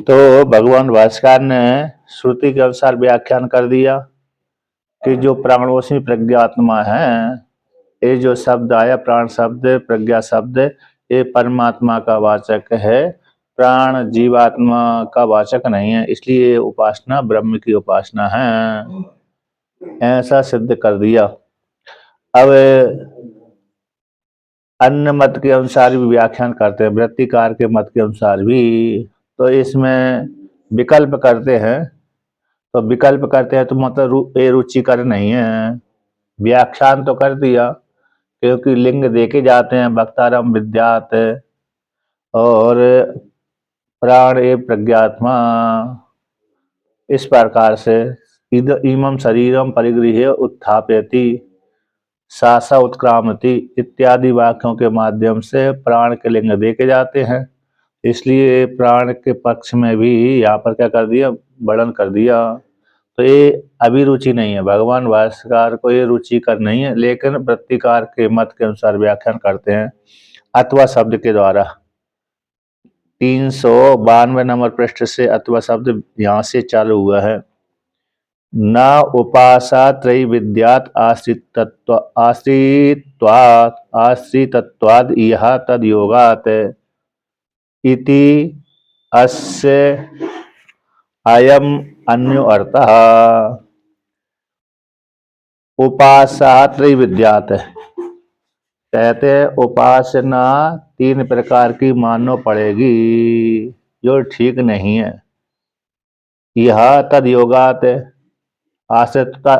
तो भगवान भास्कर ने श्रुति के अनुसार व्याख्यान कर दिया कि जो प्राणोस्मि प्रज्ञात्मा है, ये जो शब्द आया प्राण शब्द प्रज्ञा शब्द, ये परमात्मा का वाचक है, प्राण जीवात्मा का वाचक नहीं है, इसलिए ये उपासना ब्रह्म की उपासना है, ऐसा सिद्ध कर दिया। अब अन्य मत के अनुसार भी व्याख्यान करते हैं, वृत्तिकार के मत के अनुसार भी, तो इसमें विकल्प करते हैं। तो विकल्प करते हैं तो मतलब ये रुचिकर नहीं है, व्याख्यान तो कर दिया, क्योंकि लिंग देखे जाते हैं वक्तारम विद्यात और प्राण ए प्रज्ञात्मा, इस प्रकार से इमं शरीरम परिगृह्य उत्थापयति सासा उत्क्रामति इत्यादि वाक्यों के माध्यम से प्राण के लिंग देखे जाते हैं। इसलिए प्राण के पक्ष में भी यहाँ पर क्या कर दिया, वर्णन कर दिया। तो ये अभिरुचि नहीं है, भगवान भाष्यकार को ये रुचिकर नहीं है, लेकिन वृत्तिकार के मत के अनुसार व्याख्यान करते हैं अथवा शब्द के द्वारा। 392 नंबर पृष्ठ से अथवा शब्द यहाँ से चालू हुआ है। न उपासा त्रैविद्यात् आश्रितत्वाद् इह तद्योगात् इति अस्य अयम् अन्यो अर्थः। उपासा त्रैविद्यात् कहते हैं उपासना 3 प्रकार की मानो पड़ेगी, जो ठीक नहीं है। यह तद योगात आश्रितता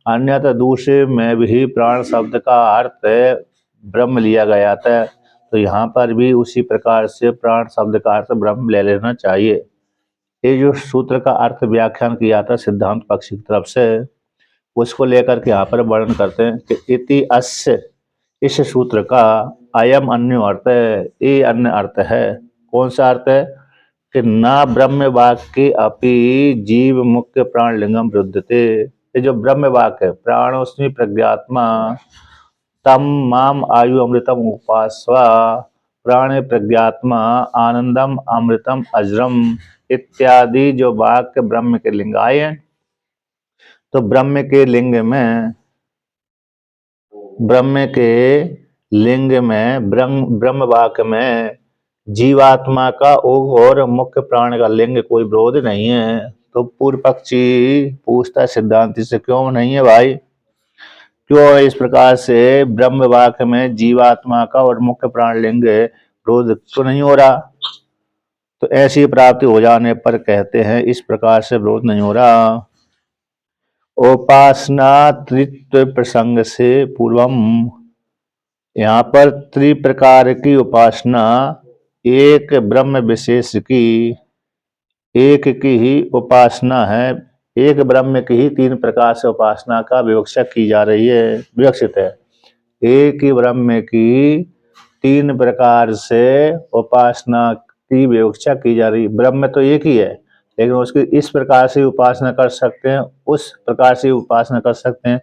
अन्यत्र दूसरे में भी प्राण शब्द का अर्थ ब्रह्म लिया गया था, तो यहाँ पर भी उसी प्रकार से प्राण शब्द का अर्थ ब्रह्म ले लेना चाहिए। ये जो सूत्र का अर्थ व्याख्यान किया था सिद्धांत पक्ष की तरफ से, उसको लेकर के यहाँ पर वर्णन करते हैं कि इति अस्य, इस सूत्र का अयम अन्य अर्थ है, ये अन्य अर्थ है। कौन सा अर्थ है कि ना ब्रह्म वाक्य अपि जीव मुख्य प्राण लिंगम विरुद्धते। ये जो ब्रह्म वाक्य है प्राणोस्मि प्रज्ञात्मा तम माम आयु अमृतम उपास्वा प्राण प्रज्ञात्मा आनंदम अमृतम अजरम इत्यादि जो वाक्य ब्रह्म के लिंग आए हैं, तो ब्रह्म के लिंग में ब्रह्म वाक्य में जीवात्मा का और मुख्य प्राण का लिंग कोई विरोध नहीं है। तो पूर्व पक्षी पूछता सिद्धांति से, क्यों नहीं है भाई, क्यों इस प्रकार से ब्रह्म वाक्य में जीवात्मा का और मुख्य प्राण लिंग विरोध क्यों नहीं हो रहा। तो ऐसी प्राप्ति हो जाने पर कहते हैं इस प्रकार से विरोध नहीं हो रहा। उपासना त्रित्व प्रसंग से पूर्वम, यहाँ पर त्रिप्रकार की उपासना, एक ब्रह्म विशेष की, एक की ही उपासना है, एक ब्रह्म की ही 3 प्रकार से उपासना का विवक्षा की जा रही है, विवक्षित है। एक ही ब्रह्म की 3 प्रकार से उपासना की विवक्षा की जा रही है। ब्रह्म तो एक ही है, लेकिन उसकी इस प्रकार से उपासना कर सकते हैं, उस प्रकार से उपासना कर सकते हैं।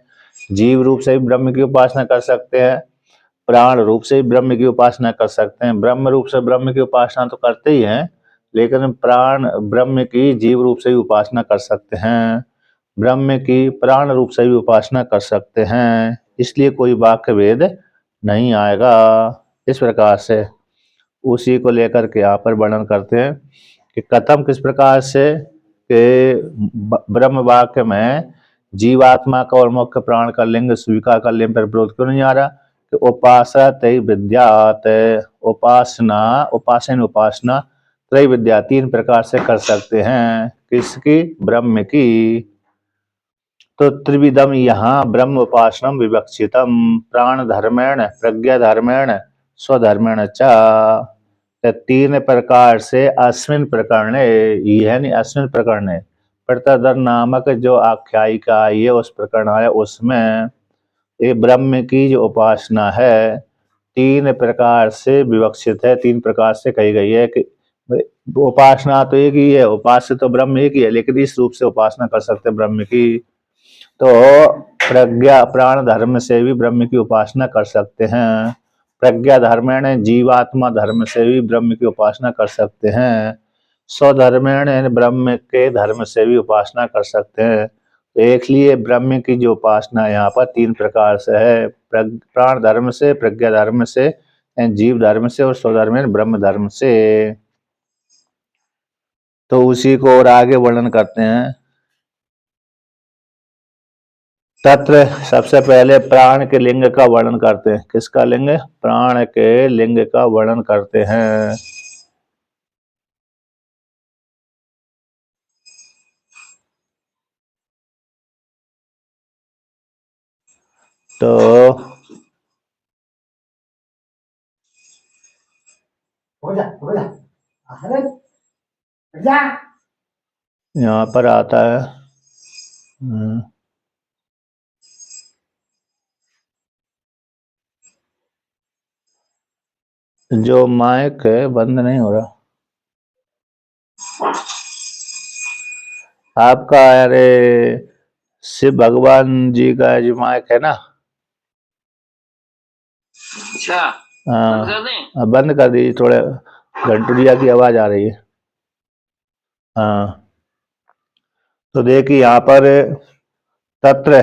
जीव रूप से भी ब्रह्म की उपासना कर सकते हैं, प्राण रूप से ब्रह्म की उपासना कर सकते हैं। ब्रह्म रूप से ब्रह्म की उपासना तो करते ही हैं, लेकिन प्राण ब्रह्म की जीव रूप से भी उपासना कर सकते हैं, ब्रह्म की प्राण रूप से भी उपासना कर सकते हैं। इसलिए कोई वाक्य भेद नहीं आएगा। इस प्रकार से उसी को लेकर के यहाँ पर वर्णन करते हैं कि कथम, किस प्रकार से कि ब्रह्म वाक्य में जीवात्मा का और मुख्य प्राण का लिंग स्वीकार कर लेने पर विरोध क्यों नहीं आ रहा कि उपासना त्रय विद्यात, उपासना त्रय विद्या 3 प्रकार से कर सकते हैं। किसकी, ब्रह्म की। तो त्रिविधम यहाँ ब्रह्म उपासनम विवक्षितम प्राण धर्मेण प्रज्ञा धर्मेण स्वधर्मेण च, 3 प्रकार से अस्मिन प्रकरण, यानी अस्मिन प्रकरण प्रतदर नामक जो आख्यायिका आई है उस प्रकरण है, उसमें ये ब्रह्म की जो उपासना है 3 प्रकार से विवक्षित है, 3 प्रकार से कही गई है कि उपासना तो एक ही है, उपास्य तो ब्रह्म एक ही है, लेकिन इस रूप से उपासना कर सकते हैं ब्रह्म की। तो प्रज्ञा प्राण धर्म से भी ब्रह्म की उपासना कर सकते हैं, प्रज्ञा धर्म ने जीवात्मा धर्म से भी ब्रह्म की उपासना कर सकते हैं, स्वधर्मेण यानी ब्रह्म के धर्म से भी उपासना कर सकते हैं। तो एक लिए ब्रह्म की जो उपासना यहाँ पर तीन प्रकार से है, प्राण धर्म से, प्रज्ञा धर्म से, जीव धर्म से और स्वधर्मेण ब्रह्म धर्म से। तो उसी को और आगे वर्णन करते हैं। तत्र सबसे पहले प्राण के लिंग का वर्णन करते हैं। किसका लिंग? प्राण के लिंग का वर्णन करते हैं। तो यहाँ पर आता है जो माइक है बंद नहीं हो रहा आपका। अरे शिव भगवान जी का जो माइक है ना, अच्छा बंद कर दीजिए, थोड़े घंटुरिया की आवाज आ रही है। हाँ, तो देखिए यहाँ पर तत्र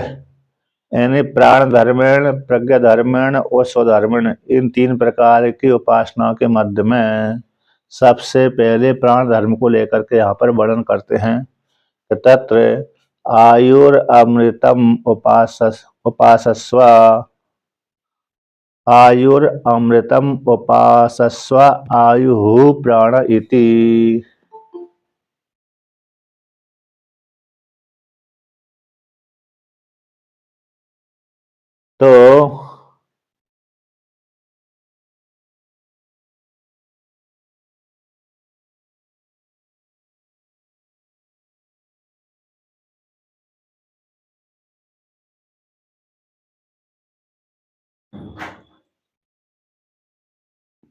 यानी प्राण धर्मेण, प्रज्ञा धर्मेण और स्वधर्मेण, इन तीन प्रकार की उपासना के मध्य में सबसे पहले प्राण धर्म को लेकर के यहाँ पर वर्णन करते हैं। तत्र आयुर अमृतम उपासस्व, आयुर अमृतम उपासस्व आयु प्राण इति।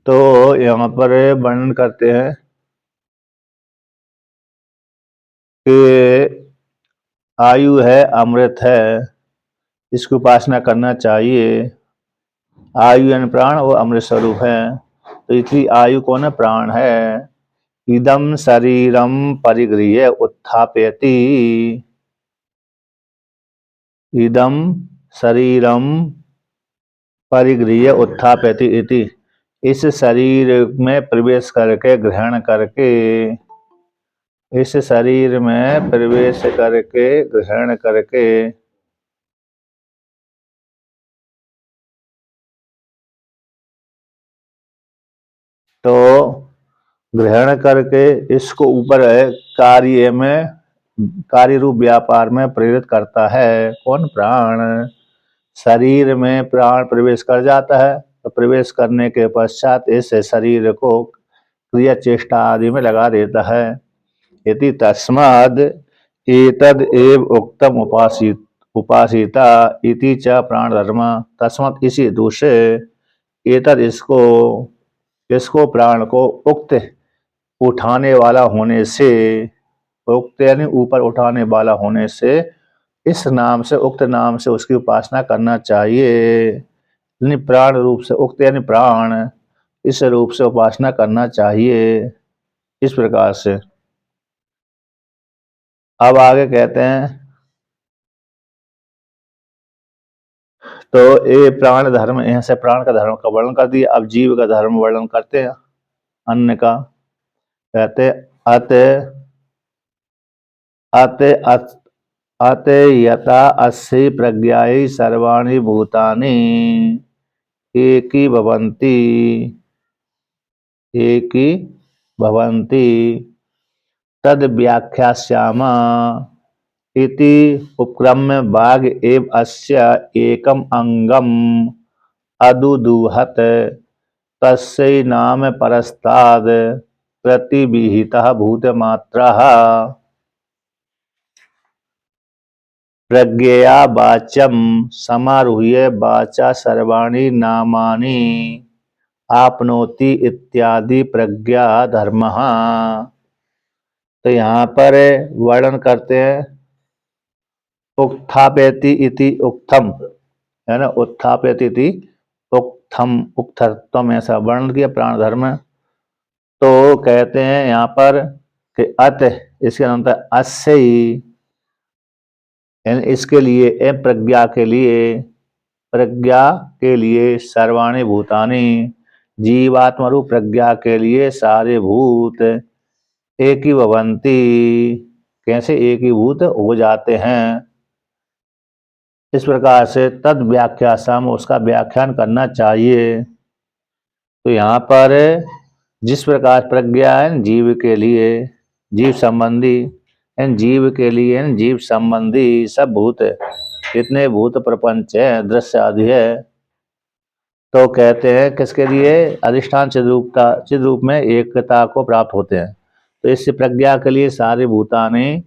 तो यहाँ पर वर्णन करते हैं कि आयु है, अमृत है, इसकी उपासना करना चाहिए। आयु यानी प्राण और अमृत स्वरूप है। तो इसी आयु कौन है? प्राण है। इदम शरीरम परिगृह्य उत्थापयति, इदम शरीरम परिगृह्य उत्थापयति इति, इस शरीर में प्रवेश करके, ग्रहण करके, इस शरीर में प्रवेश करके, ग्रहण करके, तो ग्रहण करके इसको ऊपर है कार्य में, कार्य रूप व्यापार में प्रेरित करता है। कौन? प्राण। शरीर में प्राण प्रवेश कर जाता है, तो प्रवेश करने के पश्चात इस शरीर को क्रिया चेष्टा आदि में लगा देता है। यदि तस्माद एतद एव उक्तम उपासिता इति च प्राण धर्म, तस्मात इसी दूसरे, एतद इसको, इसको प्राण को उक्त उठाने वाला होने से, उक्त यानी ऊपर उठाने वाला होने से, इस नाम से, उक्त नाम से उसकी उपासना करना चाहिए। यानी प्राण रूप से, उक्त यानी प्राण, इस रूप से उपासना करना चाहिए। इस प्रकार से अब आगे कहते हैं, तो ये प्राण धर्म, यहाँ से प्राण का धर्म का वर्णन कर दिया। अब जीव का धर्म वर्णन करते हैं, अन्य का। कहते अत अत अत अत यथा अस्सी प्रज्ञाई सर्वाणि भूतानि एकी भवन्ति, एकी भवन्ति तद व्याख्यास्यामः इति उपक्रम्य वाग एव अस्य एकम अंगम अदुदुहत, तस्यै नाम परस्ताद प्रतिविहितः भूतमात्रः प्रज्ञया वाच्यम समारूह्य वाचा सर्वाणि नामानि आपनोति इत्यादि प्रज्ञा धर्मः। तो यहाँ पर वर्णन करते हैं, उत्थापयति इति उक्थम, है ना, उत्थापयति इति उक्थम, उक्थत्वम, ऐसा वर्णन किया प्राण धर्म। तो कहते हैं यहाँ पर कि अत इसके अनंतर अस्य ही, इसके लिए प्रज्ञा के लिए सर्वाणि भूतानि, जीवात्मा रूप प्रज्ञा के लिए सारे भूत एक ही भवंती, कैसे एक ही भूत हो जाते हैं। इस प्रकार से तद व्याख्या सम, उसका व्याख्यान करना चाहिए। तो यहाँ पर जिस प्रकार प्रज्ञा है जीव के लिए, जीव संबंधी, जीव के लिए जीव संबंधी सब भूत, जितने भूत प्रपंच है दृश्य आदि है, तो कहते हैं किसके लिए, अधिष्ठान चिद रूप में एकता को प्राप्त होते हैं। तो इससे प्रज्ञा के लिए सारे भूतानि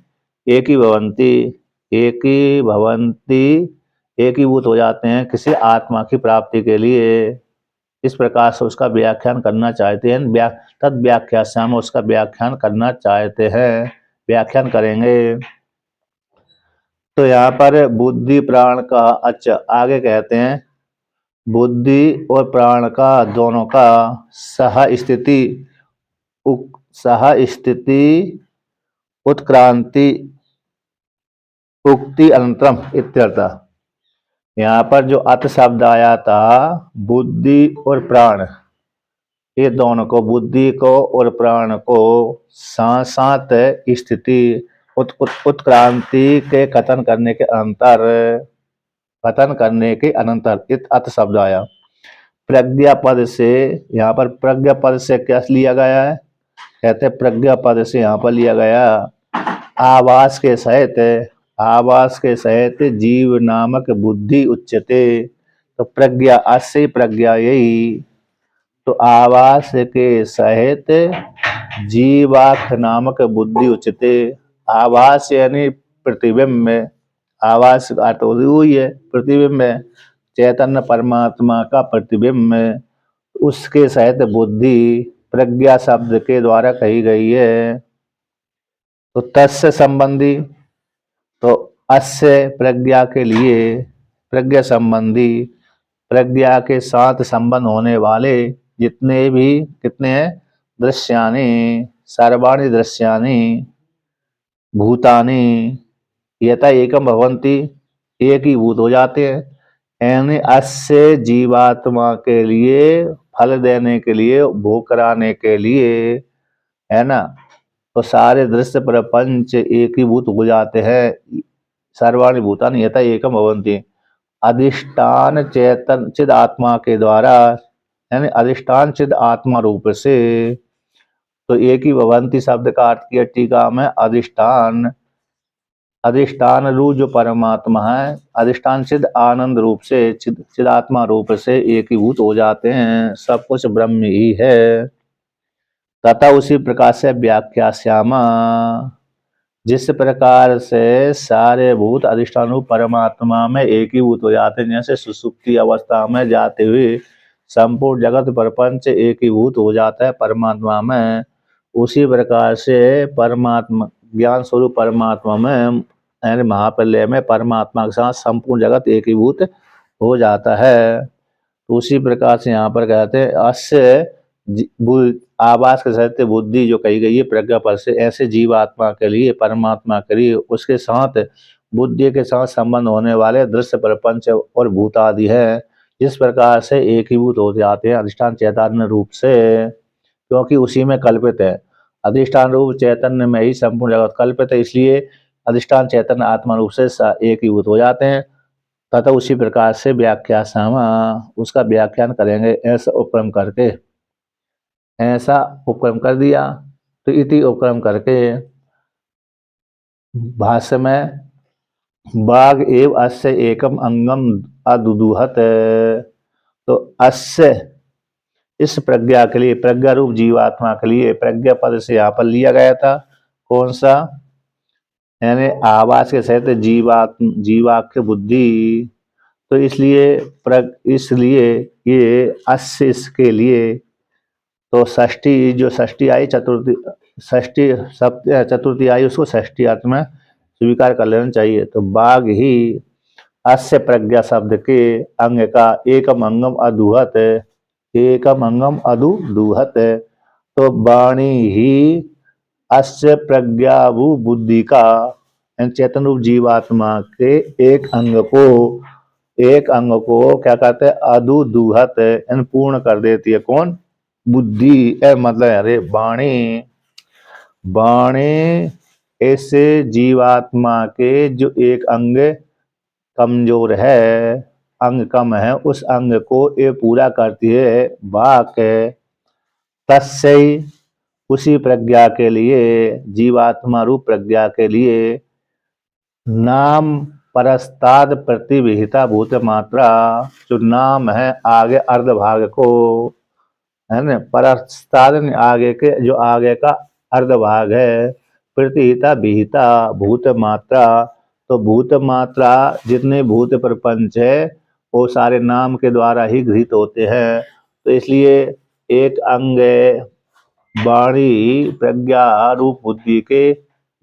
एक ही भवंती, एक ही भवंती, एक ही भूत हो जाते हैं किसी आत्मा की प्राप्ति के लिए। इस प्रकार से उसका व्याख्यान करना चाहते हैं, तद व्याख्या से हम उसका व्याख्यान करना चाहते हैं, व्याख्यान करेंगे। तो यहाँ पर बुद्धि प्राण का, अच्छा आगे कहते हैं बुद्धि और प्राण का दोनों का सह स्थिति उत्क्रांति उक्ति अनंतरम इत्यर्थ। यहाँ पर जो अत शब्द आया था, बुद्धि और प्राण, ये दोनों को, बुद्धि को और प्राण को साथ साथ स्थिति उत्क्रांति के कथन करने के अनंतर अत शब्द आया। प्रज्ञा पद से, यहाँ पर प्रज्ञा पद से क्या लिया गया है, कहते हैं प्रज्ञा पद से यहाँ पर लिया गया आवास के सहित जीव नामक बुद्धि उच्चते। तो प्रज्ञा, अस्य प्रज्ञा यही, तो आवास के सहित जीवाख नामक बुद्धि उच्चते। आवास यानी प्रतिबिंब, आवास का अर्थ वही है प्रतिबिंब, चैतन्य परमात्मा का प्रतिबिंब, उसके सहित बुद्धि प्रज्ञा शब्द के द्वारा कही गई है। तो तस्य संबंधी, तो अस्य प्रज्ञा के लिए, प्रज्ञा संबंधी, प्रज्ञा के साथ संबंध होने वाले जितने भी, कितने हैं, दृश्यानि, सर्वाणि दृश्यानि भूतानि यथा एकम भवंती, एक ही भूत हो जाते हैं। यानी अस्य जीवात्मा के लिए, फल देने के लिए, भोग कराने के लिए, है ना, तो सारे दृश्य प्रपंच एक ही भूत हो जाते हैं। सर्वाणि भूतानि यथा एकम भवन्ति, अधिष्ठान चेतन चिद आत्मा के द्वारा, यानी अधिष्ठान चिद आत्मा रूप से। तो एक ही भवंती शब्द का अर्थ किया टीका में, अधिष्ठान रूप जो परमात्मा है, अधिष्ठान सिद्ध आनंद रूप से, चिदात्मा रूप से एक ही भूत हो जाते हैं, सब कुछ ब्रह्म ही है। तथा उसी प्रकार से व्याख्या श्यामा, जिस प्रकार से सारे भूत अधिष्ठान रूप परमात्मा में एक ही भूत हो जाते हैं, जैसे सुसुप्ति अवस्था में जाते हुए संपूर्ण जगत प्रपंच एक ही भूत हो जाता है परमात्मा में, उसी प्रकार से परमात्मा ज्ञान स्वरूप परमात्मा में, यानी महाप्रलय में परमात्मा के साथ संपूर्ण जगत एक ही भूत हो जाता है। तो उसी प्रकार से यहाँ पर कहते हैं अस्य आवास के सहित बुद्धि जो कही गई है प्रज्ञा पर से, ऐसे जीवात्मा के लिए, परमात्मा के लिए, उसके साथ बुद्धि के साथ संबंध होने वाले दृश्य प्रपंच और भूत आदि है, जिस प्रकार से एक ही भूत हो जाते हैं अधिष्ठान चैतन्य रूप से, क्योंकि उसी में कल्पित है। अधिष्ठान रूप चैतन्य में ही संपूर्ण जगत कल्पित है, इसलिए अधिष्ठान चैतन्य आत्मा रूप से एक ही भूत हो जाते हैं। तथा उसी प्रकार से व्याख्या सामा, उसका व्याख्यान करेंगे ऐसा उपक्रम करके, ऐसा उपक्रम कर दिया। तो इति उपक्रम करके भाष्य में बाघ एव अस्य एकम अंगम अदुदुहत, तो अस्य इस प्रज्ञा के लिए, प्रज्ञा रूप जीवात्मा के लिए, प्रज्ञा पद से यहाँ पर लिया गया था कौन सा, यानी आवास के सहित जीवाख्य बुद्धि। तो इसलिए ये अस्य इसके लिए, तो षष्ठी जो षष्ठी आई, चतुर्थी आई, उसको षष्ठी अर्थ में स्वीकार कर लेना चाहिए। तो बाघ ही अस्य प्रज्ञा शब्द के अंग का एकम अंगम अदुहत, एकम अंगम अदुदुहत, तो वाणी ही अस्य प्रज्ञाभू बुद्धि का, चेतन रूप जीवात्मा के एक अंग को क्या कहते हैं, अदुदुहत पूर्ण कर देती है। कौन? बुद्धि। मतलब अरे वाणी। वाणी ऐसे जीवात्मा के जो एक अंग कमजोर है, अंग कम है, उस अंग को ये पूरा करती है वाक। तस्यै, उसी प्रज्ञा के लिए, जीवात्मा रूप प्रज्ञा के लिए, नाम परस्ताद प्रतिविहिता भूत मात्रा, जो नाम है आगे अर्धभाग को, है ना, परस्ताद आगे के, जो आगे का अर्धभाग है, प्रतिहिता विहिता भूत मात्रा, तो भूत मात्रा जितने भूत प्रपंच है वो सारे नाम के द्वारा ही गृहीत होते हैं। तो इसलिए एक अंग वाणी प्रज्ञा रूप बुद्धि के,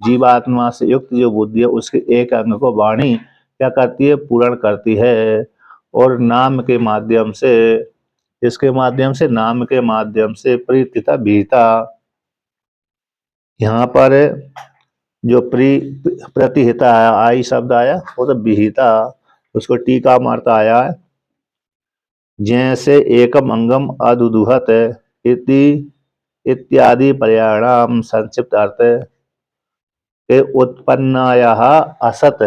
जीवात्मा से युक्त जो बुद्धि है उसके एक अंग को वाणी क्या करती है, पूर्ण करती है। और नाम के माध्यम से, इसके माध्यम से, नाम के माध्यम से प्रीतिता विहिता, यहाँ पर जो प्रतिहिता है, आई शब्द आया, वो तो विहिता, उसको टीका मारता आया है, जैसे एकम अंगम अदुदुहत इति इत्यादि पर्याणाम संक्षिप्त अर्थ के उत्पन्नायाः असत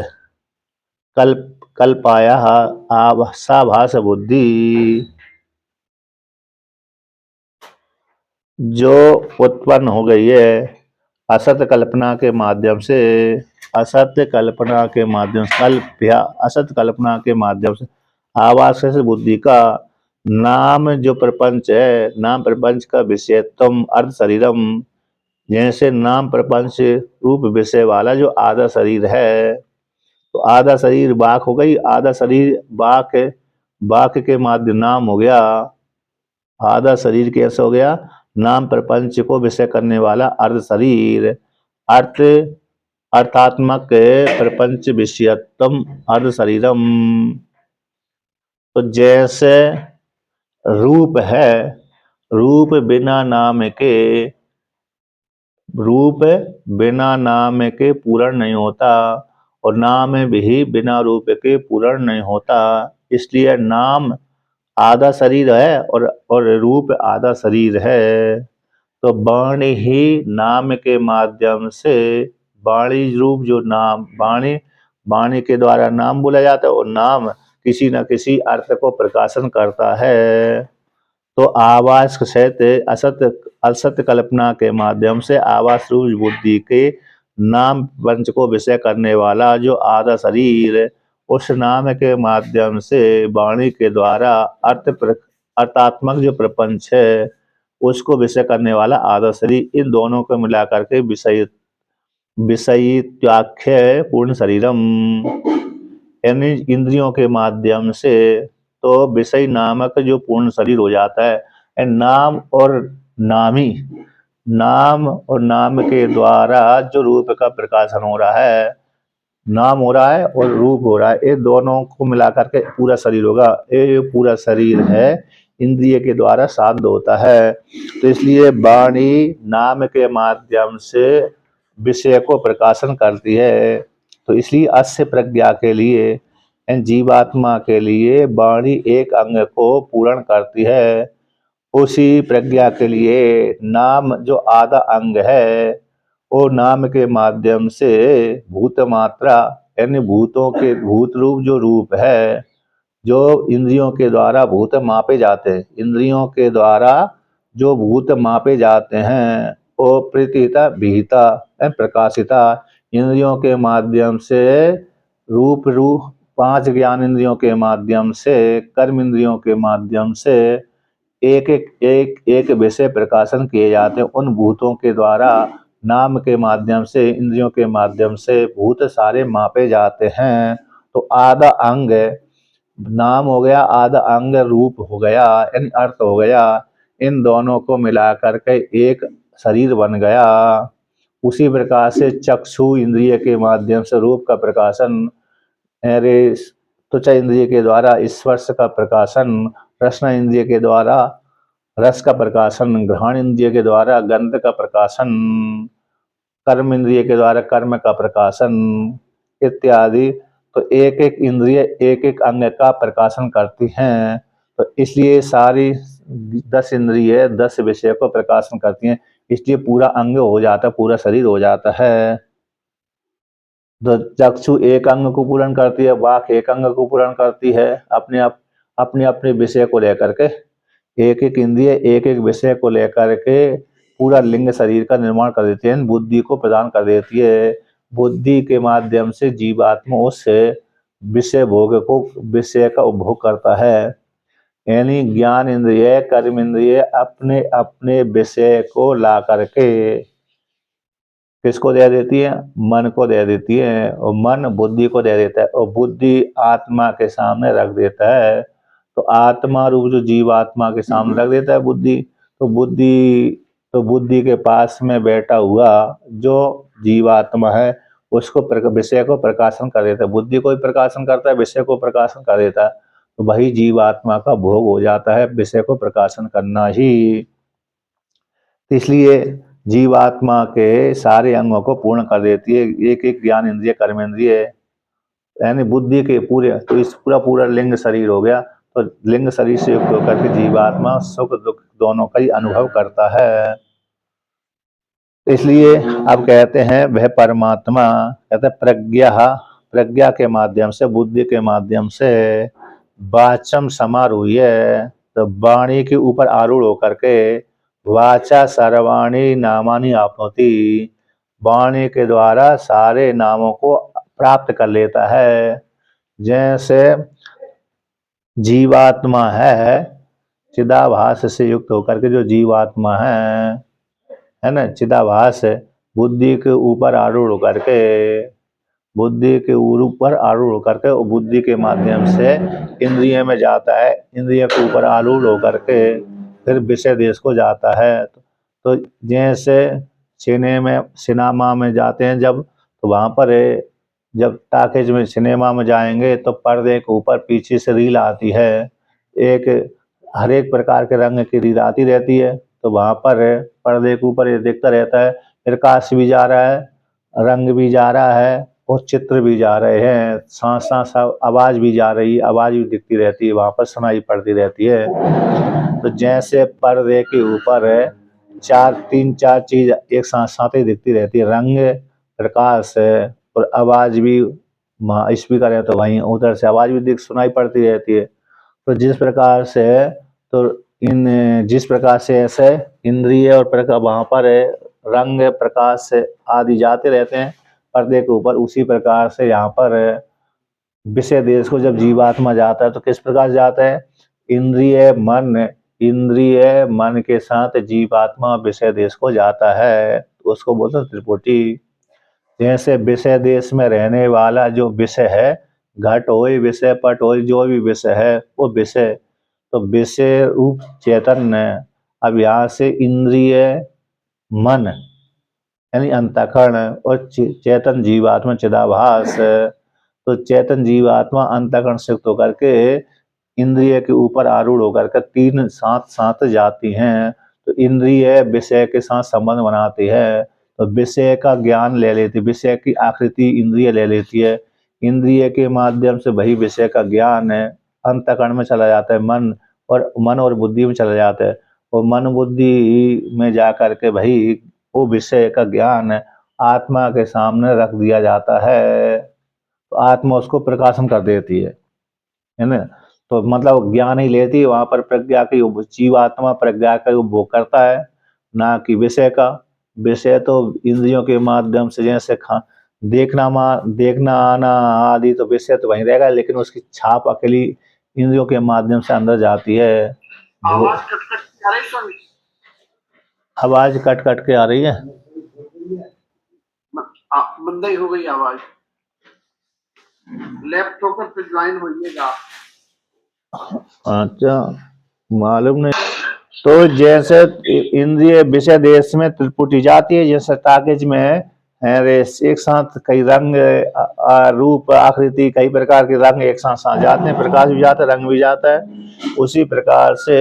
कल्पायाः आभास बुद्धि, जो उत्पन्न हो गई है असत कल्पना के माध्यम से, असत्य कल्पना के माध्यम से, कल्प्या असत कल्पना के माध्यम से, आवास से बुद्धि का, नाम जो प्रपंच है, नाम प्रपंच का विषयत्वम अर्ध शरीरम, जैसे नाम प्रपंच रूप विषय वाला जो आधा शरीर है, तो आधा शरीर बाक हो गई, आधा शरीर बाक, बाक के माध्यम नाम हो गया, आधा शरीर कैसे हो गया, नाम प्रपंच को विषय करने वाला अर्ध शरीर, अर्थ अर्थात्मक प्रपंच विषयत्वम अर्ध शरीरम। तो जैसे रूप है, रूप बिना नाम के, रूप बिना नाम के पूर्ण नहीं होता, और नाम भी बिना रूप के पूर्ण नहीं होता। इसलिए नाम आधा शरीर है और रूप आधा शरीर है। तो वाणी ही नाम के माध्यम से, वाणी रूप जो नाम, वाणी, वाणी के द्वारा नाम बोला जाता है, और नाम किसी न किसी अर्थ को प्रकाशन करता है। तो आवास सहित असत असत कल्पना के माध्यम से आवास रूप बुद्धि के नाम पंच को विषय करने वाला जो आधा शरीर, उस नाम के माध्यम से वाणी के द्वारा अर्थात्मक जो प्रपंच है उसको विषय करने वाला आधा शरीर, इन दोनों को मिलाकर के विषयित्वाख्य पूर्ण शरीरम, यानी इंद्रियों के माध्यम से तो विषय नामक जो पूर्ण शरीर हो जाता है। नाम और नामी, नाम और नाम के द्वारा जो रूप का प्रकाशन हो रहा है, नाम हो रहा है और रूप हो रहा है, ये दोनों को मिलाकर के पूरा शरीर होगा। ये पूरा शरीर है इंद्रिय के द्वारा शांत होता है। तो इसलिए वाणी नाम के माध्यम से विषय को प्रकाशन करती है। तो इसलिए अस्य प्रज्ञा के लिए, जीवात्मा के लिए वाणी एक अंग को पूर्ण करती है। उसी प्रज्ञा के लिए नाम जो आधा अंग है, वो नाम के माध्यम से भूत मात्रा, यानी भूतों के भूत रूप जो रूप है, जो इंद्रियों के द्वारा भूत मापे जाते हैं, इंद्रियों के द्वारा जो भूत मापे जाते हैं, वो प्रीतिता विहिता प्रकाशिता, इंद्रियों के माध्यम से रूप पांच ज्ञान इंद्रियों के माध्यम से, कर्म इंद्रियों के माध्यम से एक विषय प्रकाशन किए जाते हैं उन भूतों के द्वारा। नाम के माध्यम से, इंद्रियों के माध्यम से भूत सारे मापे जाते हैं। तो आधा अंग नाम हो गया, आधा अंग रूप हो गया, इन अर्थ हो गया, इन दोनों को मिलाकर के एक शरीर बन गया। उसी प्रकार से चक्षु इंद्रिय के माध्यम से रूप का प्रकाशन, त्वचा इंद्रिय के द्वारा स्पर्श का प्रकाशन, रसना इंद्रिय के द्वारा रस का प्रकाशन, घ्राण इंद्रिय के द्वारा गंध का प्रकाशन, कर्म इंद्रिय के द्वारा कर्म का प्रकाशन इत्यादि। तो एक एक इंद्रिय एक एक अंग का प्रकाशन करती हैं। तो इसलिए सारी 10 इंद्रिय 10 विषय को प्रकाशन करती हैं, इसलिए पूरा अंग हो जाता है, पूरा शरीर हो जाता है। तो चक्षु एक अंग को पूर्ण करती है, वाक एक अंग को पूर्ण करती है, अपने अपने विषय को लेकर के एक एक इंद्रिय एक एक विषय को लेकर के पूरा लिंग शरीर का निर्माण कर देती है, बुद्धि को प्रदान कर देती है। बुद्धि के माध्यम से जीवात्मा उस विषय भोग को विषय का उपभोग करता है। यानी ज्ञान इंद्रिय कर्म इंद्रिय अपने अपने विषय को ला करके किसको दे देती है? मन को दे देती है, और मन बुद्धि को दे देता है, और बुद्धि आत्मा के सामने रख देता है। तो आत्मा रूप जो जीवात्मा के सामने रख देता है बुद्धि, तो बुद्धि के पास में बैठा हुआ जो जीवात्मा है उसको विषय को प्रकाशन कर देता है। बुद्धि को भी प्रकाशन करता है, विषय को प्रकाशन कर देता है, तो वही जीवात्मा का भोग हो जाता है, विषय को प्रकाशन करना ही। इसलिए जीवात्मा के सारे अंगों को पूर्ण कर देती है एक एक ज्ञान इंद्रिय कर्म इंद्रिय, यानी बुद्धि के पूरे। तो इस पूरा लिंग शरीर हो गया। तो लिंग शरीर से युक्त होकर के जीवात्मा सुख दुख दोनों का ही अनुभव करता है। इसलिए अब कहते हैं वह परमात्मा, कहते हैं प्रज्ञा के माध्यम से, बुद्धि के माध्यम से वाचम समारूढ़ है, तो वाणी के ऊपर आरूढ़ होकर के वाचा सर्वाणी नामानि आपनोति, वाणी के द्वारा सारे नामों को प्राप्त कर लेता है। जैसे जीवात्मा है, चिदाभास से युक्त होकर के जो जीवात्मा है ना, चिदाभास बुद्धि के ऊपर आरूढ़ होकर के, बुद्धि के ऊपर आरूढ़ होकर के बुद्धि के माध्यम से इंद्रिय में जाता है, इंद्रिय के ऊपर आरूढ़ होकर के फिर विषय देश को जाता है। तो जैसे सिनेमा में जाते हैं जब, तो वहाँ पर जब टाकेज में सिनेमा में जाएंगे तो पर्दे के ऊपर पीछे से रील आती है, एक हर एक प्रकार के रंग की रील आती रहती है। तो वहाँ पर पर्दे के ऊपर ये देखता रहता है, प्रकाश भी जा रहा है, रंग भी जा रहा है, और चित्र भी जा रहे हैं, साथ साथ आवाज़ भी जा रही है, आवाज़ भी दिखती रहती है, वहाँ पर सुनाई पड़ती रहती है। तो जैसे पर्दे के ऊपर तीन चार चीज एक साथ साथ ही दिखती रहती है, रंग, प्रकाश और आवाज़ भी। स्पीकर है तो वहीं उधर से आवाज़ भी सुनाई पड़ती रहती है। तो जिस प्रकार से ऐसे इंद्रिय और प्रकार वहाँ पर रंग प्रकाश आदि जाते रहते हैं पर्दे के ऊपर, उसी प्रकार से यहाँ पर विषय देश को जब जीवात्मा जाता है तो किस प्रकार जाता है? इंद्रिय मन के साथ जीवात्मा विषय देश को जाता है, उसको बोलते हैं त्रिपुटी। जैसे विषय देश में रहने वाला जो विषय है, घट हो विषय, पट हो, जो भी विषय है वो विषय, तो विषय रूप चैतन्य अब यहाँ से इंद्रिय मन यानी अंतःकरण और चेतन जीवात्मा चिदाभास, तो चेतन जीवात्मा अंतःकरण से युक्त होकर के इंद्रिय के ऊपर आरूढ़ होकर के तीन साथ साथ जाती हैं। तो इंद्रिय विषय के साथ संबंध बनाती है, तो विषय का ज्ञान ले लेती, विषय की आकृति इंद्रिय ले लेती है, इंद्रिय के माध्यम से वही विषय का ज्ञान है अंतःकरण में चला जाता है, मन और बुद्धि में चला जाता है, और मन बुद्धि में जा करके वही वो विषय का ज्ञान आत्मा के सामने रख दिया जाता है, तो आत्मा उसको प्रकाशन कर देती है ना। तो मतलब ज्ञान ही लेती है, वहां पर प्रज्ञा की जीवात्मा प्रज्ञा का उपभोग करता है, ना कि विषय का। विषय तो इंद्रियों के माध्यम से जैसे देखना आना आदि, तो विषय तो वहीं रहेगा, लेकिन उसकी छाप अकेली इंद्रियों के माध्यम से अंदर जाती है। आवाज कट कट के आ रही है, बंद ही हो गई आवाज, लैपटॉप पर ज्वाइन होइएगा। अच्छा, मालूम नहीं। तो जैसे इंद्रिय विषय देश में त्रिपुटी जाती है, जैसे ताकेज में है एक साथ कई रंग रूप आकृति कई प्रकार के रंग एक साथ साथ जाते हैं, प्रकाश भी जाता है, रंग भी जाता है। उसी प्रकार से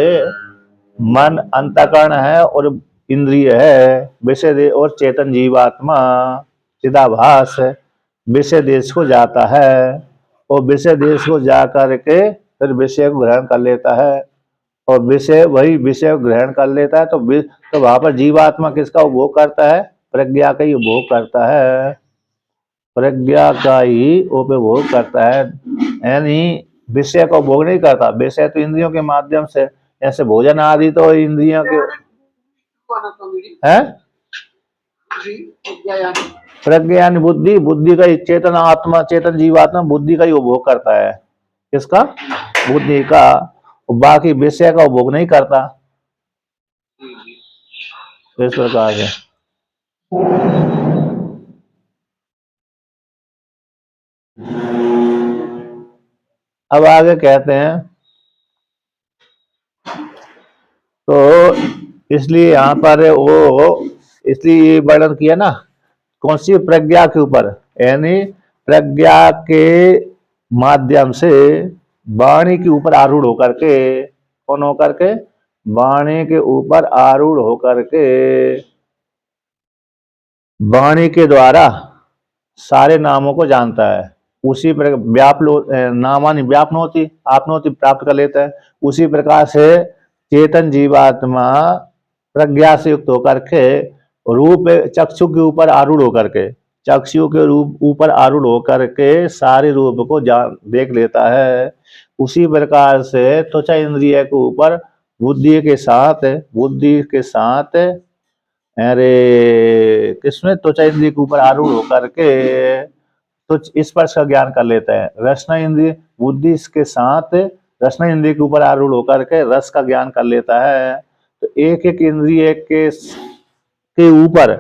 मन अंतःकरण है और इंद्रिय है, विषय देश और चेतन जीवात्मा चिदाभास विषय देश को जाता है और विषय देश को जा करके फिर विषय को ग्रहण कर लेता है और विषय वही विषय को ग्रहण कर लेता है तो वहां पर जीवात्मा किसका उपभोग करता है? प्रज्ञा का ही उपभोग करता है, प्रज्ञा का ही उपभोग करता है, यानी विषय का उपभोग नहीं करता। विषय तो इंद्रियों के माध्यम से, जैसे भोजन आदि तो इंद्रियों के है। प्रज्ञा यानी बुद्धि, बुद्धि का ही चेतन आत्मा, चेतन जीवात्मा बुद्धि का ही उपभोग करता है। किसका? बुद्धि का। बाकी विषय का उपभोग नहीं करता। इस प्रकार से अब आगे कहते हैं, तो इसलिए यहाँ पर वो इसलिए ये वर्णन किया ना, कौन सी? प्रज्ञा के ऊपर, यानी प्रज्ञा के माध्यम से वाणी के ऊपर आरूढ़ होकर के, कौन होकर के? वाणी के ऊपर आरूढ़ होकर के, वाणी के द्वारा सारे नामों को जानता है। उसी प्रकार नामानि व्यापनोति, आपनोति प्राप्त कर लेता है। उसी प्रकार से चेतन जीवात्मा प्रज्ञा से युक्त होकर के रूप चक्षु के ऊपर आरूढ़ होकर के, चक्षु के रूप ऊपर आरूढ़ होकर के सारे रूप को देख लेता है। उसी प्रकार से त्वचा इंद्रिय के ऊपर बुद्धि के साथ अरे किसमें? त्वचा इंद्रिय के ऊपर आरूढ़ होकर के तो स्पर्श का ज्ञान कर लेता है। रसना इंद्रिय बुद्धि के साथ रसना इंद्रिय के ऊपर आरूढ़ होकर के रस का ज्ञान कर लेता है। तो एक एक इंद्रिय के ऊपर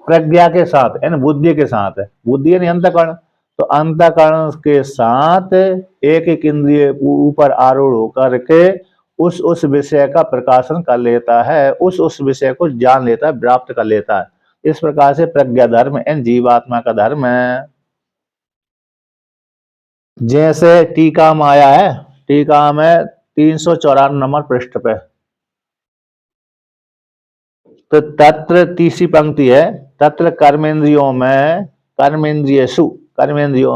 प्रज्ञा के साथ यानी बुद्धि के साथ, बुद्धि यानी अंतःकरण, तो अंतःकरण के साथ एक एक इंद्रिय ऊपर आरूढ़ होकर के उस विषय का प्रकाशन कर लेता है, उस विषय को जान लेता है, प्राप्त कर लेता है। इस प्रकार से प्रज्ञा धर्म एवं जीवात्मा का धर्म है। जैसे टीका में आया है, टीका में 394 नंबर पृष्ठ पे, तो तत्र तीसरी पंक्ति है, तत्र कर्मेंद्रियों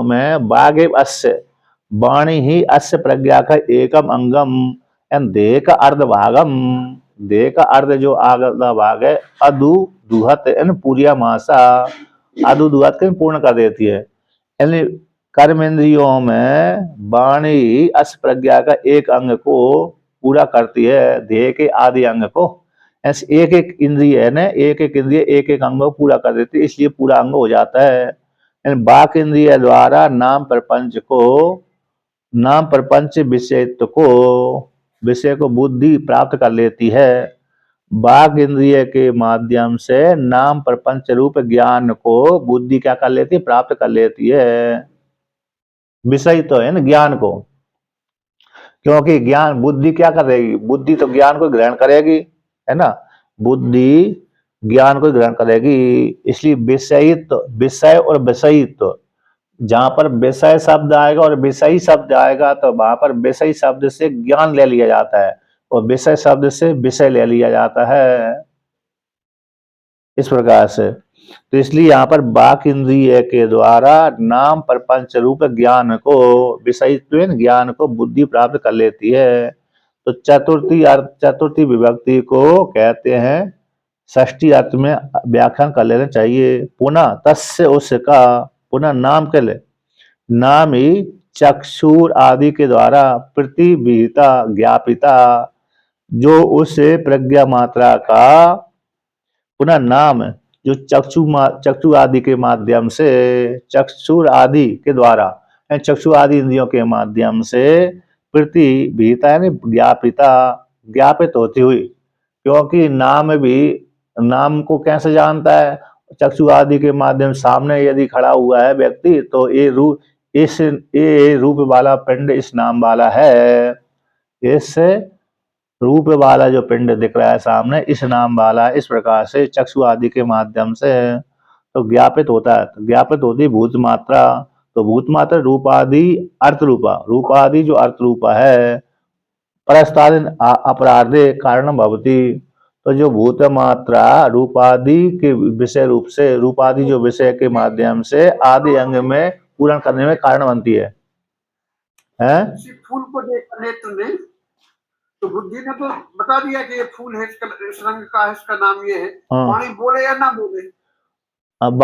में बागेव अस्य, वाणी ही अस्य प्रज्ञा का एकम अंगम एंड देह का अर्ध भागम, देह का अर्ध जो आधा भाग है, अदु दुहत यानी पूरिया मासा, अदु दुहत के पूर्ण कर देती है। यानी कर्मेंद्रियों में वाणी अस्य प्रज्ञा का एक अंग को पूरा करती है, देह के आदि अंग को। ऐसे एक एक इंद्रिय है ना, एक एक इंद्रिय एक एक अंग को पूरा कर देती है, इसलिए पूरा अंग हो जाता है। बाक इंद्रिय द्वारा नाम प्रपंच विषय को बुद्धि प्राप्त कर लेती है। बाक इंद्रिय के माध्यम से नाम प्रपंच रूप ज्ञान को बुद्धि क्या कर लेती है? प्राप्त कर लेती है। विषय तो है ना ज्ञान को, क्योंकि ज्ञान बुद्धि क्या करेगी? बुद्धि तो ज्ञान को ग्रहण करेगी, है ना, बुद्धि ज्ञान को ग्रहण करेगी। इसलिए विषय और विषयित्व, जहां पर विषय शब्द आएगा और विषयी शब्द आएगा तो वहां पर विषयी शब्द से ज्ञान ले लिया जाता है और विषय शब्द से विषय ले लिया जाता है। इस प्रकार से तो इसलिए यहाँ पर बाक इंद्रिय के द्वारा नाम प्रपंच रूप ज्ञान को, विषयत्व ज्ञान को बुद्धि प्राप्त कर लेती है। तो चतुर्थी विभक्ति को कहते हैं, षष्ठी अर्थ में व्याख्यान कर लेना चाहिए। पुनः तस्य उसका, पुनः नाम के लिए, नाम ही चक्षुर आदि के द्वारा प्रतिविहिता ज्ञापिता, जो उस प्रज्ञा मात्रा का पुनः नाम जो चक्षु आदि के माध्यम से, चक्षुर आदि के द्वारा, चक्षु आदि इंद्रियों के माध्यम से प्रतिविहिता यानी ज्ञापिता, ज्ञापित होती हुई, क्योंकि नाम भी, नाम को कैसे जानता है? चक्षु आदि के माध्यम, सामने यदि खड़ा हुआ है व्यक्ति तो ये रूप वाला पिंड इस नाम वाला है, इस रूप वाला जो पिंड दिख रहा है सामने इस नाम वाला, इस प्रकार से चक्षु आदि के माध्यम से तो ज्ञापित होता है। तो ज्ञापित होती भूत मात्रा, तो भूत मात्रा रूपादि अर्थ रूपा, रूपादि जो अर्थ रूपा है, परस्ताद अपराधे कारण भवती, तो जो भूत मात्रा रूपादि के विषय रूप से, रूपादि जो विषय के माध्यम से आदि अंग में पूर्ण करने में कारण बनती है। किसी फूल को देखा नेत्र ने तो बुद्धि ने तो बता दिया कि ये फूल है, इस रंग का है, इसका नाम ये है। हाँ। वाणी बोले या ना बोले, अब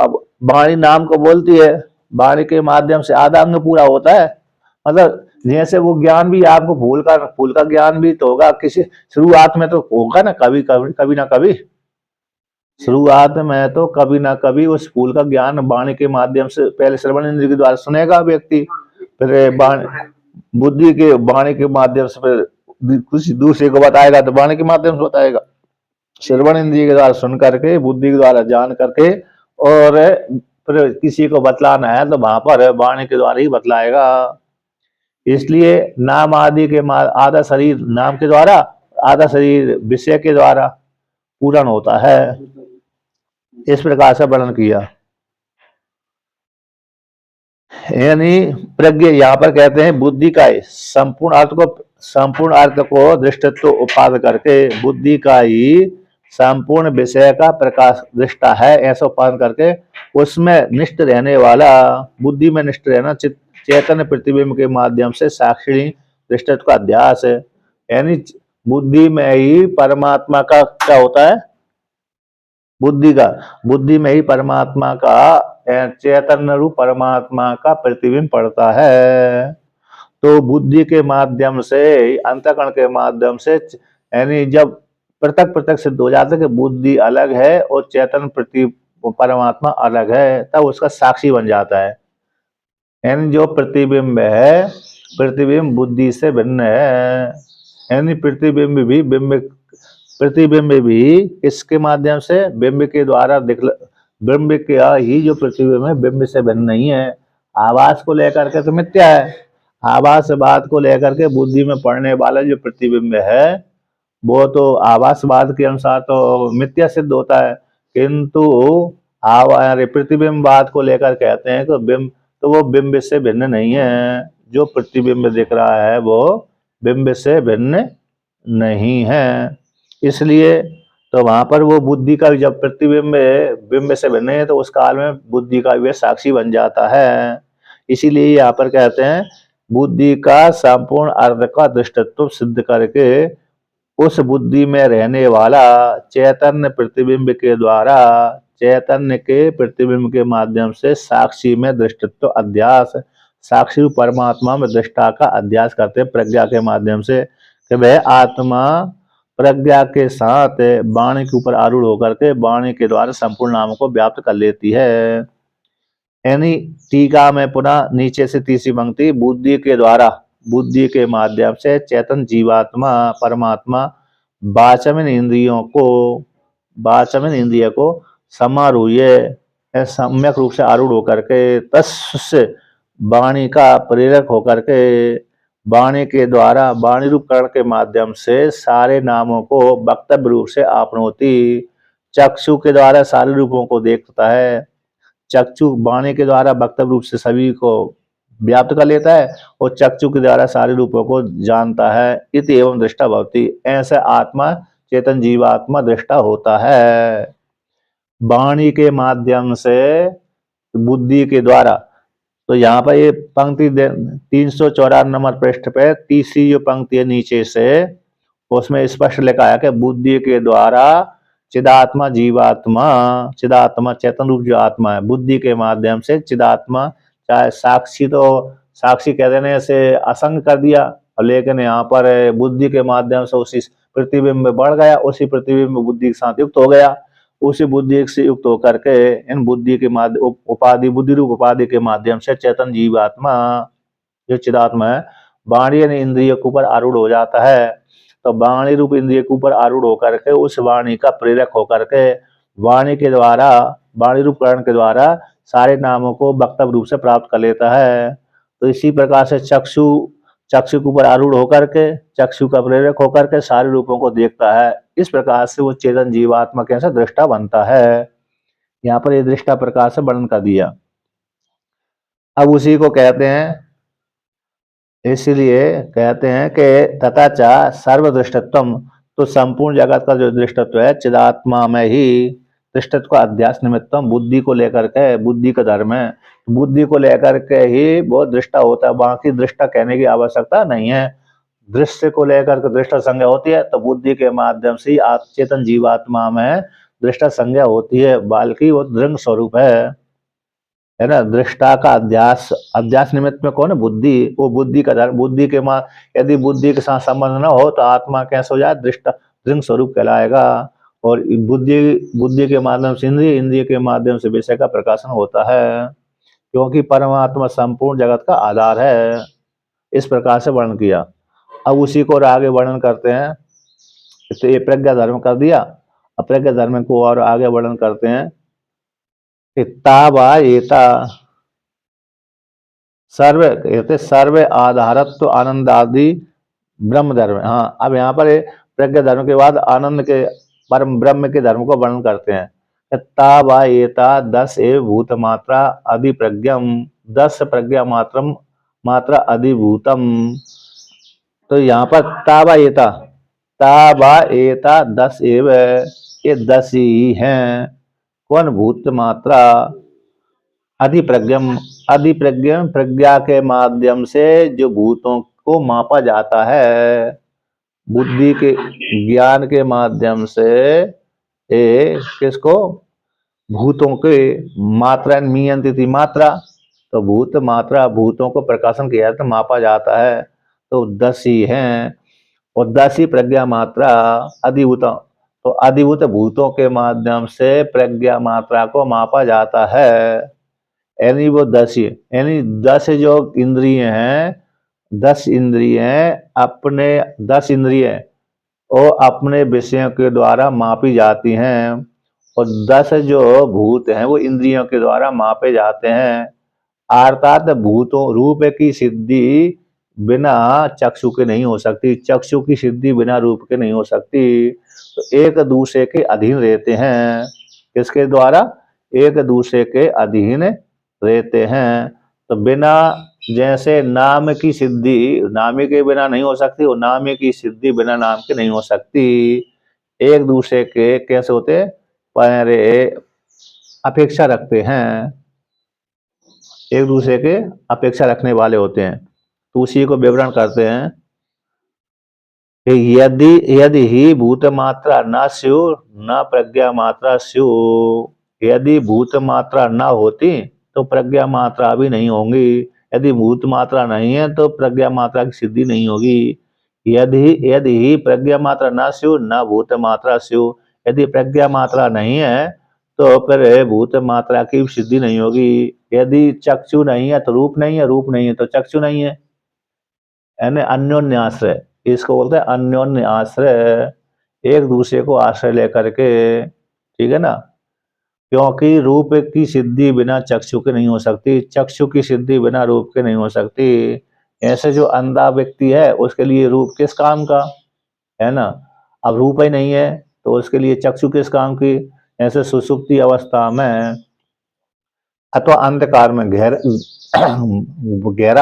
अब वाणी नाम को बोलती है, वाणी के माध्यम से आधा अंग पूरा होता है। मतलब जैसे वो ज्ञान भी आपको फूल का ज्ञान भी तो होगा, किसी शुरुआत में तो होगा ना, कभी कभी कभी ना कभी शुरुआत में तो कभी ना कभी उस फूल का ज्ञान वाणी के माध्यम से पहले श्रवण इंद्र के द्वारा सुनेगा व्यक्ति, फिर बुद्धि के वाणी के माध्यम से फिर किसी दूसरे को बताएगा तो वाणी के माध्यम से बताएगा, श्रवण इंद्रिय के द्वारा सुन करके, बुद्धि के द्वारा जान करके, और फिर किसी को बतलाना है तो वहां पर वाणी के द्वारा ही बतलाएगा। इसलिए नाम आदि के आधा शरीर नाम के द्वारा, आधा शरीर विषय के द्वारा पूर्ण होता है। इस प्रकार से वर्णन किया। यानी प्रज्ञ यहाँ पर कहते हैं बुद्धि का संपूर्ण अर्थ को दृष्टित्व उपाद करके, बुद्धि का ही संपूर्ण विषय का प्रकाश दृष्टा है ऐसा उपादन करके, उसमें निष्ठ रहने वाला, बुद्धि में निष्ठ रहना चैतन्य प्रतिबिंब के माध्यम से साक्षी दृष्टित्व का अध्यास है। यानी बुद्धि में ही परमात्मा का क्या होता है, बुद्धि में ही परमात्मा का, चैतन्य रूप परमात्मा का प्रतिबिंब पड़ता है। तो बुद्धि के माध्यम से, अंतःकरण के माध्यम से, यानी जब पृथक पृथक सिद्ध हो जाता है कि बुद्धि अलग है और चैतन्य प्रति परमात्मा अलग है, तब उसका साक्षी बन जाता है। यानी जो प्रतिबिंब है, प्रतिबिंब बुद्धि से भिन्न है। यानी प्रतिबिंब भी इसके माध्यम से, बिंब के द्वारा बिंब का ही जो प्रतिबिंब है बिंब से भिन्न नहीं है। आवाज को लेकर के तो मिथ्या है, आवाज बात को लेकर के बुद्धि में पड़ने वाला जो प्रतिबिंब है वो तो आवासवाद के अनुसार तो मिथ्या सिद्ध होता है, किंतु प्रतिबिंबवाद को लेकर कहते हैं कि बिंब, तो वो बिंब से भिन्न नहीं है। जो प्रतिबिंब दिख रहा है वो बिंब से भिन्न नहीं है। इसलिए तो वहां पर वो बुद्धि का जब प्रतिबिंब बिंब से भिन्न है तो उस काल में बुद्धि का वे साक्षी बन जाता है। इसीलिए यहाँ पर कहते हैं बुद्धि का संपूर्ण अर्थ का दृष्टित्व सिद्ध करके उस बुद्धि में रहने वाला चैतन्य प्रतिबिंब के द्वारा, चैतन्य के प्रतिबिंब के माध्यम से साक्षी में दृष्टित्व अध्यास, साक्षी परमात्मा में दृष्टा का अध्यास करते हैं प्रज्ञा के माध्यम से, कि वह आत्मा प्रज्ञा के साथ वाणी के ऊपर आरूढ़ होकर के वाणी के द्वारा संपूर्ण नामों को व्याप्त कर लेती है। यानी टीका में पुनः नीचे से तीसरी पंक्ति, बुद्धि के द्वारा, बुद्धि के माध्यम से चेतन जीवात्मा परमात्मा वाचमन इंद्रिय को समारूह्य सम्यक रूप से आरूढ़ होकर के तस्य वाणी का प्रेरक होकर के, वाणी के द्वारा वाणी रूप करण के माध्यम से सारे नामों को वक्तव्य रूप से आपनोति, चक्षु के द्वारा सारे रूपों को देखता है, चक्षु वाणी के द्वारा वक्तव्य रूप से सभी को व्याप्त कर लेता है और चक्षु के द्वारा सारे रूपों को जानता है। इति एवं दृष्टा भवति, ऐसा आत्मा चेतन जीवात्मा दृष्टा होता है वाणी के माध्यम से, बुद्धि के द्वारा। तो यहाँ पर ये पंक्ति 354 नंबर पृष्ठ पे तीसरी जो पंक्ति है नीचे से, उसमें स्पष्ट लिखा है कि बुद्धि के द्वारा चिदात्मा जीवात्मा, चिदात्मा चैतन रूप जो आत्मा है, बुद्धि के माध्यम से चिदात्मा, चाहे साक्षी, तो साक्षी कह देने से असंग कर दिया, लेकिन यहाँ पर बुद्धि के माध्यम से उसी प्रतिबिंब बढ़ गया, उसी प्रतिबिंब बुद्धि के साथ युक्त हो गया, उसी बुद्धि से युक्त होकर के इन बुद्धि के माध्यम उपाधि, बुद्धि रूप उपाधि के माध्यम से चेतन जीवात्मा जो चिदात्मा है वाणी इंद्रिय के ऊपर आरूढ़ हो जाता है। तो वाणी रूप इंद्रिय के ऊपर आरूढ़ होकर के उस वाणी का प्रेरक होकर के वाणी के द्वारा, वाणी रूप करण के द्वारा सारे नामों को वक्तव्य रूप से प्राप्त कर लेता है। तो इसी प्रकार से चक्षु के ऊपर आरूढ़ होकर के, चक्षु का प्रेरक होकर के सारे रूपों को देखता है। इस प्रकार से वो चेतन जीवात्मा कैसा दृष्टा बनता है। यहाँ पर ये दृष्टा प्रकार से वर्णन कर दिया। अब उसी को कहते हैं, इसलिए कहते हैं कि तथा च सर्वदृष्टत्वम, तो संपूर्ण जगत का जो दृष्टत्व है चिदात्मा में ही दृष्टत्व का अध्यास निमित्तम बुद्धि को लेकर के, बुद्धि का धर्म है, बुद्धि को लेकर के ही वो दृष्टा होता है, बाकी दृष्टा कहने की आवश्यकता नहीं है। दृश्य को लेकर के दृष्टा संज्ञा होती है तो बुद्धि के माध्यम से ही चेतन जीवात्मा में दृष्टा संज्ञा होती है, बल्कि वो दृंग स्वरूप है ना। दृष्टा का अध्यास, अध्यास निमित्त में कौन है? बुद्धि। वो बुद्धि का धर्म, बुद्धि के मां यदि बुद्धि के साथ संबंध न हो तो आत्मा कैसे हो जाए? दृष्टा दृंग स्वरूप कहलाएगा। और बुद्धि बुद्धि के माध्यम से इंद्रिय, इंद्रिय के माध्यम से विषय का प्रकाशन होता है, क्योंकि परमात्मा संपूर्ण जगत का आधार है। इस प्रकार से वर्णन किया। अब उसी को और आगे वर्णन करते हैं। तो ये प्रज्ञा धर्म कर दिया। अब प्रज्ञा धर्म को और आगे वर्णन करते हैं कि तावा एता सर्व आधारत्व आनंद आदि ब्रह्म धर्म। हाँ, अब यहाँ पर प्रज्ञा धर्म के बाद आनंद के परम ब्रह्म के धर्म को वर्णन करते हैं। तावा एता 10 एव भूत मात्रा अधिप्रज्ञम, 10 प्रज्ञा मात्रम मात्रा अधिभूतम। तो यहाँ पर ताबा एता 10 एव, ये 10 ही हैं। कौन? भूत मात्रा। अधिप्रज्ञम, अधिप्रज्ञम प्रज्ञा के माध्यम से जो भूतों को मापा जाता है, बुद्धि के ज्ञान के माध्यम से किसको? भूतों के मात्रा नियंत्रित मात्रा। तो भूत मात्रा, भूतों को प्रकाशन किया तो मापा जाता है, तो 10 ही हैं। और 10 ही प्रज्ञा मात्रा अधिभूत, तो अधिभूत भूतों के माध्यम से प्रज्ञा मात्रा को मापा जाता है। यानी वो 10 ही, यानी 10 जो इंद्रिय हैं, 10 इंद्रिय अपने 10 इंद्रिय वो अपने विषयों के द्वारा मापी जाती हैं, और 10 जो भूत हैं वो इंद्रियों के द्वारा मापे जाते हैं। अर्थात भूतों रूप की सिद्धि बिना चक्षु के नहीं हो सकती, चक्षु की सिद्धि बिना रूप के नहीं हो सकती। तो एक दूसरे के अधीन रहते हैं। किसके द्वारा? एक दूसरे के अधीन रहते हैं। तो बिना, जैसे नाम की सिद्धि नाम के बिना नहीं हो सकती, और नाम की सिद्धि बिना नाम के नहीं हो सकती। एक दूसरे के कैसे होते? पहरे अपेक्षा रखते हैं, एक दूसरे के अपेक्षा रखने वाले होते हैं। तो उसी को विवरण करते हैं कि यदि यदि ही भूत मात्रा न स्यु न प्रज्ञा मात्रा स्यु, यदि भूत मात्रा न होती तो प्रज्ञा मात्रा भी नहीं होंगी, यदि भूत मात्रा नहीं है तो प्रज्ञा मात्रा की सिद्धि नहीं होगी। यदि यदि ही प्रज्ञा मात्रा न स्यु न भूत मात्रा स्यु, यदि प्रज्ञा मात्रा नहीं है तो फिर भूत मात्रा की सिद्धि नहीं होगी। यदि चक्षु नहीं है तो रूप नहीं है, रूप नहीं है तो चक्षु नहीं है। यानी अन्योन्य आश्रय, इसको बोलते हैं अन्योन्य आश्रय, एक दूसरे को आश्रय लेकर के, ठीक है ना। क्योंकि रूप की सिद्धि बिना चक्षु के नहीं हो सकती, चक्षु की सिद्धि बिना रूप के नहीं हो सकती। ऐसे जो अंधा व्यक्ति है उसके लिए रूप किस काम का, है ना। अब रूप ही नहीं है तो उसके लिए चक्षु किस काम की। ऐसे सुषुप्ति अवस्था में अथवा अंधकार में, गहरा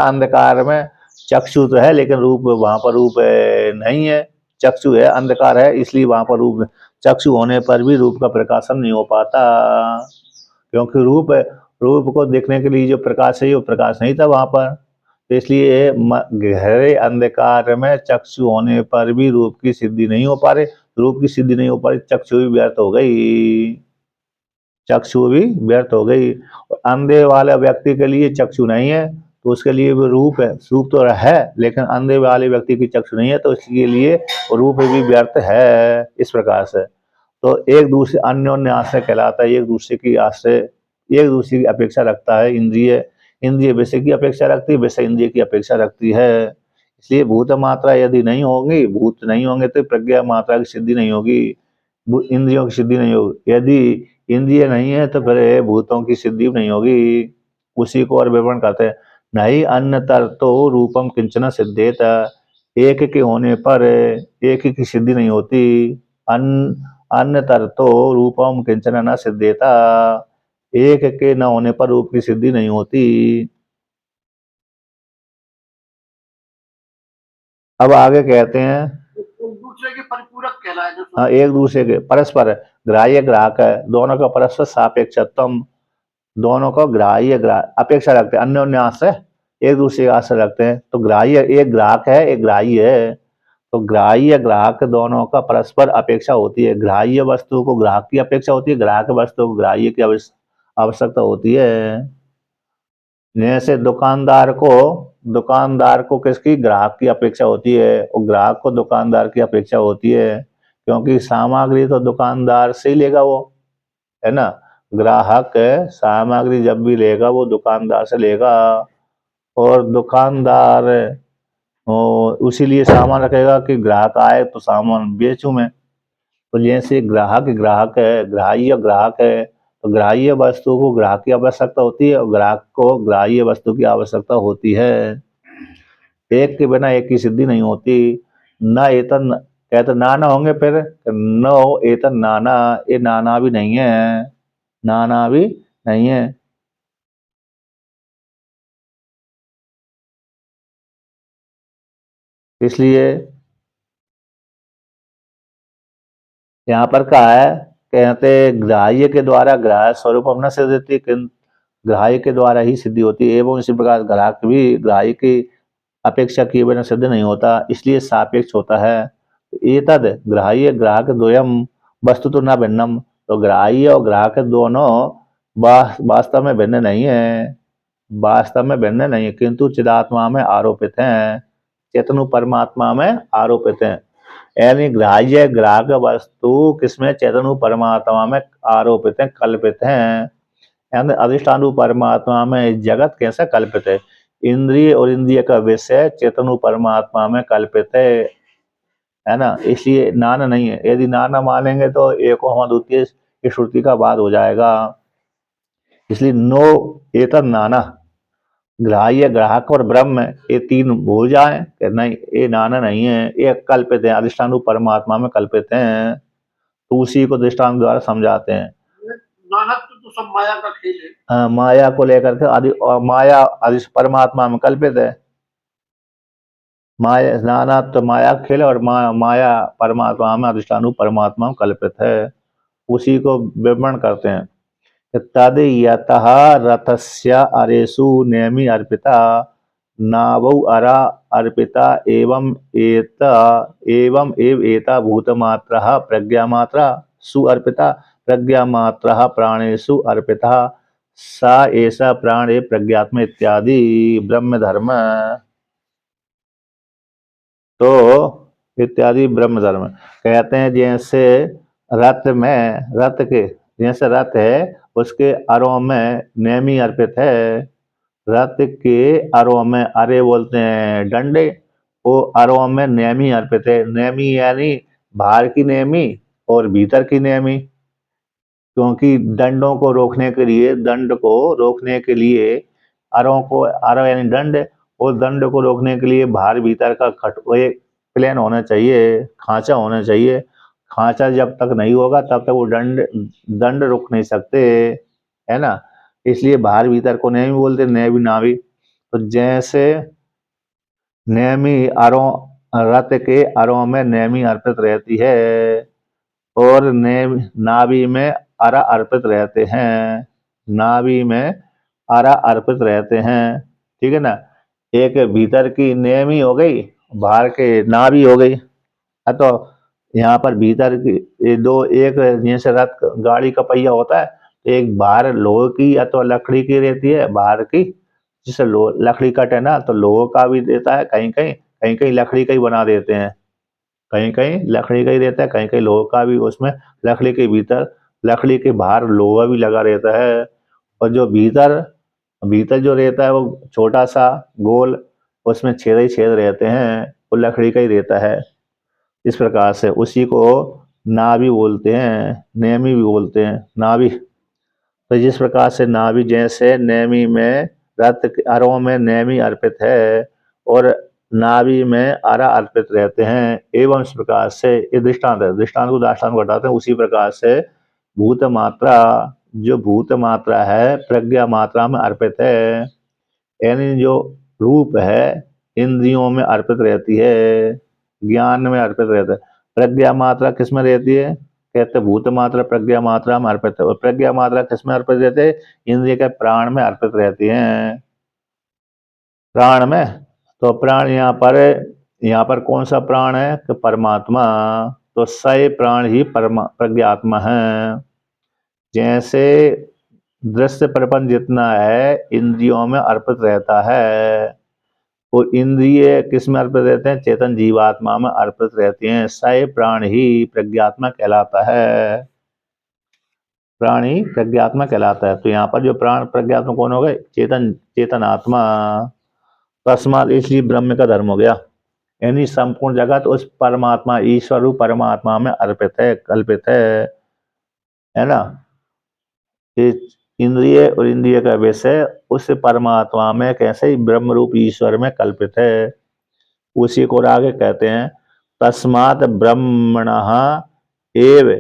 अंधकार में चक्षु तो है लेकिन रूप, वहां पर रूप नहीं है। चक्षु है, अंधकार है, इसलिए वहां पर रूप, चक्षु होने पर भी रूप का प्रकाशन नहीं हो पाता, क्योंकि रूप को देखने के लिए जो प्रकाश है वो प्रकाश नहीं था वहां पर। तो इसलिए गहरे अंधकार में चक्षु होने पर भी रूप की सिद्धि नहीं हो पा रही, रूप की सिद्धि नहीं हो पा रही, चक्षु भी व्यर्थ हो गई, चक्षु भी व्यर्थ हो गई। अंधे वाले व्यक्ति के लिए चक्षु नहीं है तो उसके लिए वो रूप है, रूप तो है लेकिन अंधे वाले व्यक्ति की चक्षु नहीं है तो इसके लिए रूप भी व्यर्थ है। इस प्रकार से तो एक दूसरे अन्योन्य आश्रय कहलाता है, एक दूसरे की आश्रय, एक दूसरे की अपेक्षा रखता है। इंद्रिय इंद्रिय विषय की अपेक्षा रखती है, विषय इंद्रिय की अपेक्षा रखती है। इसलिए भूत मात्रा यदि नहीं होगी, भूत नहीं होंगे तो प्रज्ञा मात्रा की सिद्धि नहीं होगी, इंद्रियों की सिद्धि नहीं होगी। यदि इंद्रिय नहीं है तो फिर भूतों की सिद्धि नहीं होगी। उसी को और विवरण करते हैं, नहीं अन्यतर तो रूपम किंचन सिद्धेत, एक के होने पर एक की सिद्धि नहीं होती। अन्यतर तो रूपम किंचन न सिद्धेता, एक के न होने पर रूप की सिद्धि नहीं होती। अब आगे कहते हैं, एक दूसरे के परिपूरक कहलाए। हाँ, एक दूसरे के परस्पर ग्राह्य ग्राहक है, दोनों का परस्पर सापेक्षत्वम, दोनों को ग्राह्य अपेक्षा रखते हैं, अन्योन्य आश्रय, एक दूसरे का आश्रय रखते हैं। तो ग्राह्य एक ग्राहक है, एक ग्राह्य है, तो ग्राह्य ग्राहक दोनों का परस्पर अपेक्षा होती है। ग्राह्य वस्तु को ग्राहक की अपेक्षा होती है, ग्राहक वस्तु को ग्राह्य की आवश्यकता होती है। जैसे दुकानदार को किसकी, ग्राहक की अपेक्षा होती है, और ग्राहक को दुकानदार की अपेक्षा होती है, क्योंकि सामग्री तो दुकानदार से ही लेगा वो, है ना। ग्राहक सामग्री जब भी लेगा वो दुकानदार से लेगा, और दुकानदार उसी लिए सामान रखेगा कि ग्राहक आए तो सामान बेचूं मैं। तो जैसे ग्राहक ग्राहक है, ग्राह्य ग्राहक है, तो ग्राह्य वस्तु को ग्राहक की आवश्यकता होती है, और ग्राहक को ग्राह्य वस्तु की आवश्यकता होती है। एक के बिना एक की सिद्धि नहीं होती। न एतन कहते नाना होंगे, फिर न हो एतन नाना, ये नाना भी नहीं है, नाना भी नहीं है। इसलिए यहाँ पर कहा है, कहते ग्राह्य के द्वारा ग्राह्य स्वरूप अपना सिद्धि, ग्राह्य के द्वारा ही सिद्धि होती है। एवं इसी प्रकार ग्राहक भी ग्राह्य की अपेक्षा किए बिना सिद्ध नहीं होता, इसलिए सापेक्ष होता है। एतद ग्राह्य ग्राहक द्वयम वस्तु तो न भिन्नम, तो ग्राह्य और ग्राहक दोनों वास्तव में भिन्न नहीं है, वास्तव में भिन्न नहीं है, किंतु चिदात्मा में आरोपित हैं, चेतनु परमात्मा में आरोपित हैं। यानी ग्राह्य ग्राहक वस्तु किसमें, चेतनु परमात्मा में आरोपित है, कल्पित हैं। यानी अधिष्ठानु परमात्मा में जगत कैसे कल्पित है, इंद्रिय और इंद्रिय का विषय चेतनु परमात्मा में कल्पित है ना। इसलिए नाना नहीं है, यदि नाना मानेंगे तो एको हम द्वितीय श्रुति का बाद हो जाएगा। इसलिए नो एतद नाना, ग्राह्य ग्राहक और ब्रह्म ये तीन भूल जाए कि नहीं, ये नाना नहीं है, ये कल्पित है, अधिष्ठानु परमात्मा में कल्पित हैं। तो उसी को दृष्टांत द्वारा समझाते हैं। नानत्व तो सब माया का खेल है। हाँ, माया को लेकर के माया परमात्मा में कल्पित है। माया नाना तो माया खेल, और माया परमात्मा में अधिष्ठानु परमात्मा में कल्पित है, उसी को विवरण करते हैं। तद यतः रथस्य अरेषु नेमि अर्पिता, नावौ अरा अर्पिता एवं एव एता भूतमात्रः प्रज्ञामात्रा सु अर्पिता, प्रज्ञामात्रः प्राणेषु अर्पिता, सा एषा प्राणे प्रज्ञात्म इत्यादि ब्रह्म धर्म। तो इत्यादि ब्रह्म धर्म कहते हैं, जैसे जैसे रथ है, उसके अरों में नेमी अर्पित है। रथ के अरों में, अरे बोलते हैं डंडे, वो अरों में नेमी अर्पित है। नेमी यानी बाहर की नेमी और भीतर की नेमी, क्योंकि दंड को रोकने के लिए अरो यानी दंड, और दंड को रोकने के लिए बाहर भीतर का एक प्लेन होना चाहिए, खांचा होना चाहिए। खांचा जब तक नहीं होगा तब तक वो दंड रुक नहीं सकते, है ना। इसलिए बाहर भीतर को नेमी बोलते, नेमी नावी। तो जैसे नेमी अरों, रथ के अरों में नेमी अर्पित रहती है, और नाभि में अरा अर्पित रहते हैं, नाभि में अरा अर्पित रहते हैं, ठीक है ना। एक भीतर की नेमी हो गई, बाहर के नाभि हो गई। तो यहाँ पर भीतर की एक जैसे रथ गाड़ी का पहिया होता है, एक बाहर लोहे की या तो लकड़ी की रहती है, बाहर की जिससे लकड़ी कटे ना तो लोहे का भी देता है, कहीं कहीं लकड़ी का ही बना देते हैं, कहीं कहीं लकड़ी का ही रहता है, कहीं कहीं लोहे का भी, उसमें लकड़ी के भीतर, लकड़ी के बाहर लोहा भी लगा रहता है। और जो भीतर भीतर जो रहता है वो छोटा सा गोल, उसमें छेद ही छेद रहते हैं, वो लकड़ी का ही रहता है। इस प्रकार से उसी को नाभि बोलते हैं, नेमी भी बोलते हैं, नाभि। तो जिस प्रकार से नाभि जैसे नेमी में रथ अरों में नेमी अर्पित है, और नाभि में अरा अर्पित रहते हैं, एवं इस प्रकार से ये दृष्टांत है, दृष्टांत को दाष्टांत बताते हैं। उसी प्रकार से भूत मात्रा, जो भूत मात्रा है प्रज्ञा मात्रा में अर्पित है, यानी जो रूप है इंद्रियों में अर्पित रहती है, ज्ञान में अर्पित रहता है। प्रज्ञा मात्रा किसमें रहती है? कहते भूत मात्रा प्रज्ञा मात्रा में अर्पित है। और प्रज्ञा मात्रा किसमें अर्पित रहते हैं? इंद्रिय के प्राण में अर्पित रहती हैं, प्राण में। तो प्राण यहाँ पर कौन सा प्राण है? कि परमात्मा। तो सय प्राण ही प्रज्ञात्मा है। जैसे दृश्य प्रपंच जितना है इंद्रियों में अर्पित रहता है, और इंद्रिय किस में अर्पित रहते हैं? चेतन जीवात्मा में अर्पित रहते हैं। सय प्राण ही प्रज्ञात्मा कहलाता है, प्राण ही प्रज्ञात्मा कहलाता है। तो यहाँ पर जो प्राण प्रज्ञात्मा कौन हो गए? चेतन आत्मा। तस्मात इसलिए ब्रह्म का धर्म हो गया, यानी संपूर्ण जगत उस परमात्मा ईश्वर रूप परमात्मा में अर्पित है, कल्पित है ना। इंद्रिय और इंद्रिय का विषय उस परमात्मा में कैसे ब्रह्म रूप ईश्वर में कल्पित है। उसी को आगे कहते हैं तस्मात् ब्रह्मणः एव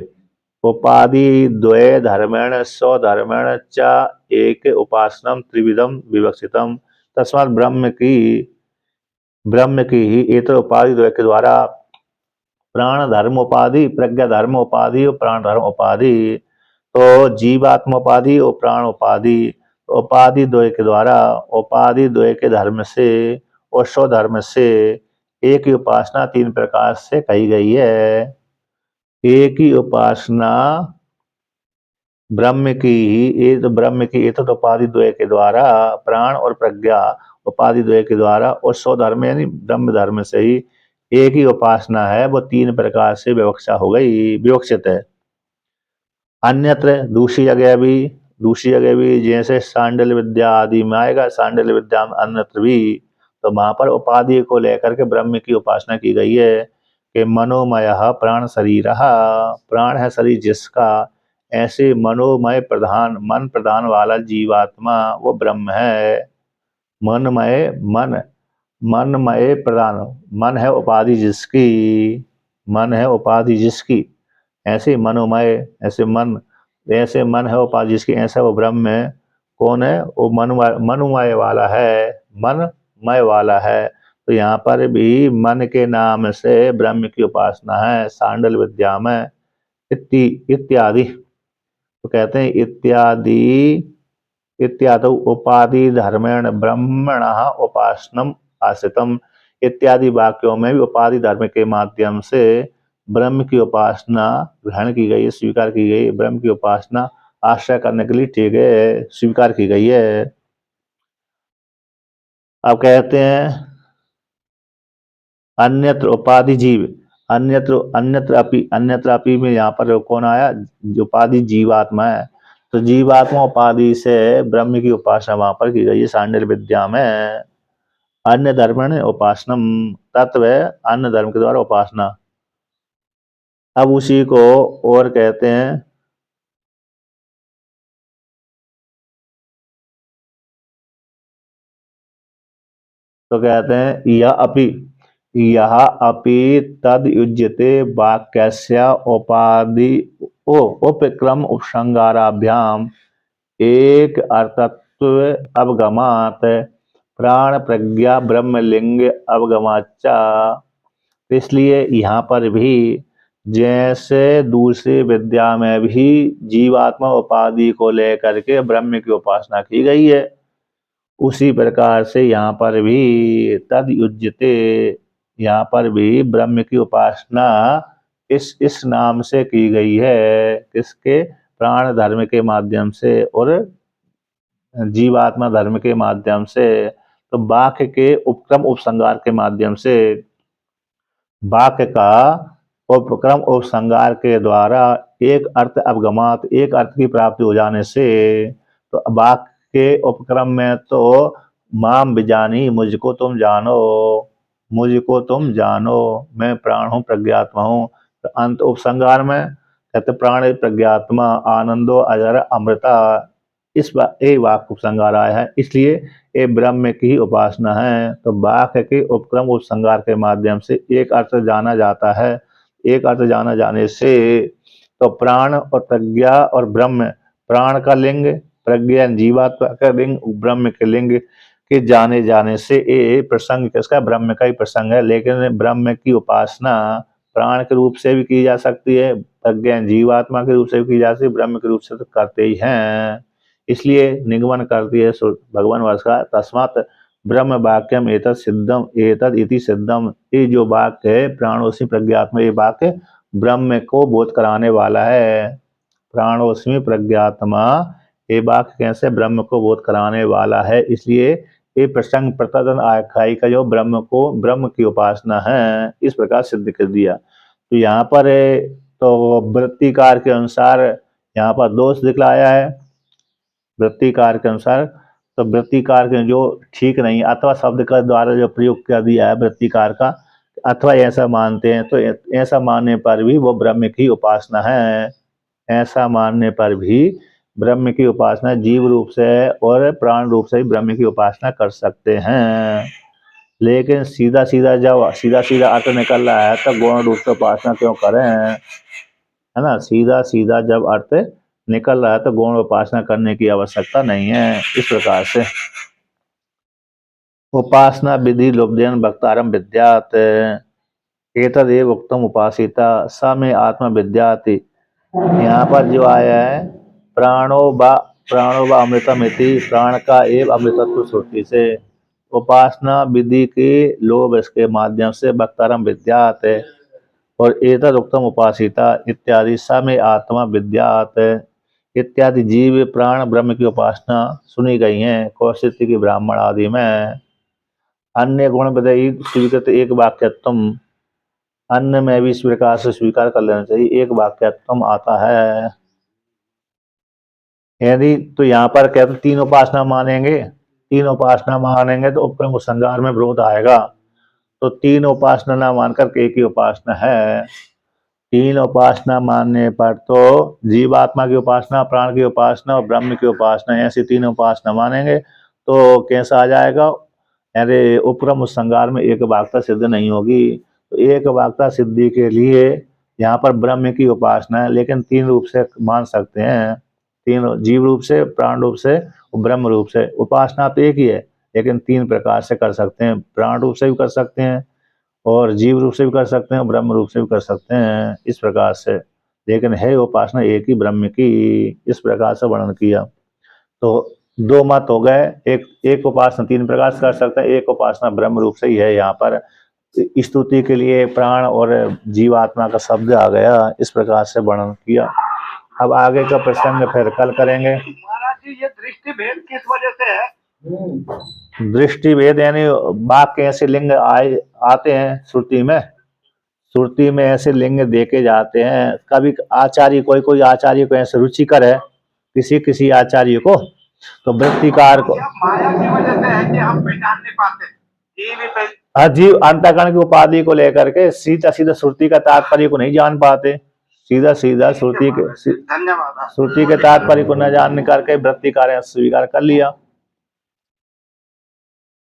उपाधि द्वय धर्मेण स्वधर्मेण च एक उपासनम त्रिविधम विवक्षितम। तस्मात् ब्रह्म की ही एक उपाधि द्वय के द्वारा प्राण धर्म उपाधि, प्रज्ञा धर्म उपाधि और प्राण धर्म उपाधि, तो जीवात्म उपाधि और प्राण उपाधि, उपाधि द्वय के द्वारा उपाधि द्वय के धर्म से और स्वधर्म से एक ही उपासना तीन प्रकार से कही गई है। एक ही उपासना ब्रह्म की ही ब्रह्म की एक उपाधि द्वय के द्वारा प्राण और प्रज्ञा उपाधि द्वय के द्वारा और स्वधर्म यानी ब्रह्म धर्म से ही एक ही उपासना है, वो तीन प्रकार से विवक्षित है। अन्यत्र दूसरी जगह भी जैसे सांडल्य विद्या आदि में आएगा, सांडल्य विद्या में अन्यत्र भी, तो वहां पर उपाधि को लेकर के ब्रह्म की उपासना की गई है कि मनोमय प्राण शरीर, प्राण है शरीर जिसका, ऐसे मनोमय प्रधान मन प्रधान वाला जीवात्मा वो ब्रह्म है। मनमय प्रधान, मन है उपाधि जिसकी, ऐसे मनोमय, ऐसे मन है उपाधि जिसकी, ऐसा वो ब्रह्म है। कौन है वो? मनमय वाला है। तो यहाँ पर भी मन के नाम से ब्रह्म की उपासना है सांडल विद्या में। इत्यादि तो कहते हैं इत्यादि उपाधि धर्मेण ब्रह्मण उपासनम आश्रितम। इत्यादि वाक्यों में भी उपाधि धर्म के माध्यम से ब्रह्म की उपासना ग्रहण की गई, स्वीकार की गई, ब्रह्म की उपासना आश्रय करने के लिए ठीक है, स्वीकार की गई है। अब कहते हैं अन्यत्र उपाधि जीव, अन्यत्र अपि में यहाँ पर कौन आया? जो उपाधि जीवात्मा है। तो जीवात्मा उपाधि से ब्रह्म की उपासना वहां पर की गई है सांडल्य विद्या में। अन्य धर्म ने उपासनम, तत्व है अन्य धर्म के द्वारा उपासना। अब उसी को और कहते हैं तो कहते हैं यह अपि तद युज्यते वाक्यस्य उपाधि उपक्रम उपसंगाराभ्याम एक अर्थत्व अवगमात प्राण प्रज्ञा ब्रह्मलिंग अवगमाचा। इसलिए यहाँ पर भी जैसे दूसरी विद्या में भी जीवात्मा उपाधि को लेकर के ब्रह्म की उपासना की गई है, उसी प्रकार से यहाँ पर भी तद युज्यते, यहाँ पर भी ब्रह्म की उपासना इस नाम से की गई है। किसके? प्राण धर्म के माध्यम से और जीवात्मा धर्म के माध्यम से। तो वाक्य के उपक्रम उपसंगार के माध्यम से, वाक्य का उपक्रम उपसंगार के द्वारा एक अर्थ अवगमात, एक अर्थ की प्राप्ति हो जाने से, तो वाक्य के उपक्रम में तो माम बिजानी, मुझको तुम जानो, मैं प्राण हूँ प्रज्ञात्मा हूँ। तो अंत उपसंगार में कहते प्राण प्रज्ञात्मा आनंदो अजर अमृता, इस एक वाक्य उपसंगार आया है, इसलिए ये ब्रह्म की ही उपासना है। तो वाक्य के उपक्रम उपसंगार के माध्यम से एक अर्थ जाना जाता है, एक अर्थ जाना जाने से तो प्राण और प्रज्ञा और ब्रह्म, प्राण का लिंग, प्रज्ञा जीवात्मा का लिंग, ब्रह्म के लिंग के जाने से ये प्रसंग किसका? ब्रह्म का ही प्रसंग है। लेकिन ब्रह्म की उपासना प्राण के रूप से भी की जा सकती है, प्रज्ञा जीवात्मा के रूप से भी की जा सकती है, ब्रह्म के रूप से तो करते ही हैं। इसलिए निगमन करती है भगवान भास्कर, तस्मात् ब्रह्म वाक्यम एतत् सिद्धम एतत् इति सिद्धम। ये जो वाक्य है प्राणोस्मि प्रज्ञात्मा, ये वाक्य ब्रह्म को बोध कराने वाला है। प्राणोस्मि प्रज्ञात्मा, ये वाक्य कैसे ब्रह्म को बोध कराने वाला है, इसलिए ये प्रसंग प्रतिदिन आख्यायी का जो ब्रह्म की उपासना है, इस प्रकार सिद्ध कर दिया। तो यहाँ पर तो वृत्तिकार के अनुसार यहाँ पर दोष दिखलाया है, वृत्तिकार के अनुसार। तो वृत्तिकार के जो ठीक नहीं, अथवा शब्द का द्वारा जो प्रयोग कर दिया है वृत्तिकार का, अथवा ऐसा मानते हैं, तो ऐसा मानने पर भी वो ब्रह्म की उपासना है। ऐसा मानने पर भी ब्रह्म की उपासना जीव रूप से और प्राण रूप से भी ब्रह्म की उपासना कर सकते हैं। लेकिन सीधा सीधा अर्थ निकल रहा है तो गौण रूप से उपासना क्यों करें, है ना। सीधा सीधा जब अर्थ निकल रहा है तो गौण उपासना करने की आवश्यकता नहीं है। इस प्रकार से उपासना विधि लुब्धेन भक्तारम विद्यात् एतदेव उक्तम उपासिता स में आत्मा विद्याति। यहाँ पर जो आया है प्राणो व अमृतम इति, प्राण का एव अमृतत्व श्रुति से उपासना विधि के लोभ इसके माध्यम से भक्तारम विद्यात है, और एतद उत्तम उपासिता इत्यादि स में आत्मा विद्यात इत्यादि जीव प्राण ब्रह्म की उपासना सुनी गई हैं कौशिक की ब्राह्मण आदि में। अन्य गुण विदयी स्वीकृत एक वाक्यत्म, अन्य में भी इस प्रकार से स्वीकार कर लेना चाहिए, एक वाक्यत्म आता है। यदि तो यहाँ पर कहते तीन उपासना मानेंगे तो उपक्रम संगार में विरोध आएगा। तो तीन उपासना ना मानकर एक ही उपासना है। तीन उपासना मानने पर तो जीवात्मा की उपासना, प्राण की उपासना और ब्रह्म की उपासना, ऐसी तीन उपासना मानेंगे तो कैसा आ जाएगा, अरे उपक्रम संगार में एक वाक्यता सिद्ध नहीं होगी। तो एक वाक्यता सिद्धि के लिए यहाँ पर ब्रह्म की उपासना है, लेकिन तीन रूप से मान सकते हैं, तीन जीव रूप से, प्राण रूप से और ब्रह्म रूप से। उपासना तो एक ही है लेकिन तीन प्रकार से कर सकते हैं, प्राण रूप से भी कर सकते हैं और जीव रूप से भी कर सकते हैं, ब्रह्म रूप से भी कर सकते हैं, इस प्रकार से। लेकिन है उपासना एक ही ब्रह्म की, इस प्रकार से वर्णन किया। तो दो मत हो गए, एक उपासना तीन प्रकार से कर सकते हैं, एक उपासना ब्रह्म रूप से ही है। यहाँ पर स्तुति के लिए प्राण और जीवात्मा का शब्द आ गया, इस प्रकार से वर्णन किया। अब आगे का प्रसंग फिर कल करेंगे। महाराज जी, ये दृष्टि भेद किस वजह से है? दृष्टि भेद यानी वाक्य ऐसे लिंग आते हैं श्रुति में ऐसे लिंग देखे जाते हैं। कभी आचार्य, कोई आचार्य को ऐसे रुचिकर है किसी आचार्य को, तो वृत्तिकार को माया की वजह से है कि हम पहचान नहीं पाते। जीव अंतःकरण की उपाधि को लेकर के सीधा श्रुति का तात्पर्य को नहीं जान पाते, सीधा श्रुति के तात्पर्य को न जानने करके वृत्तिकार स्वीकार कर लिया।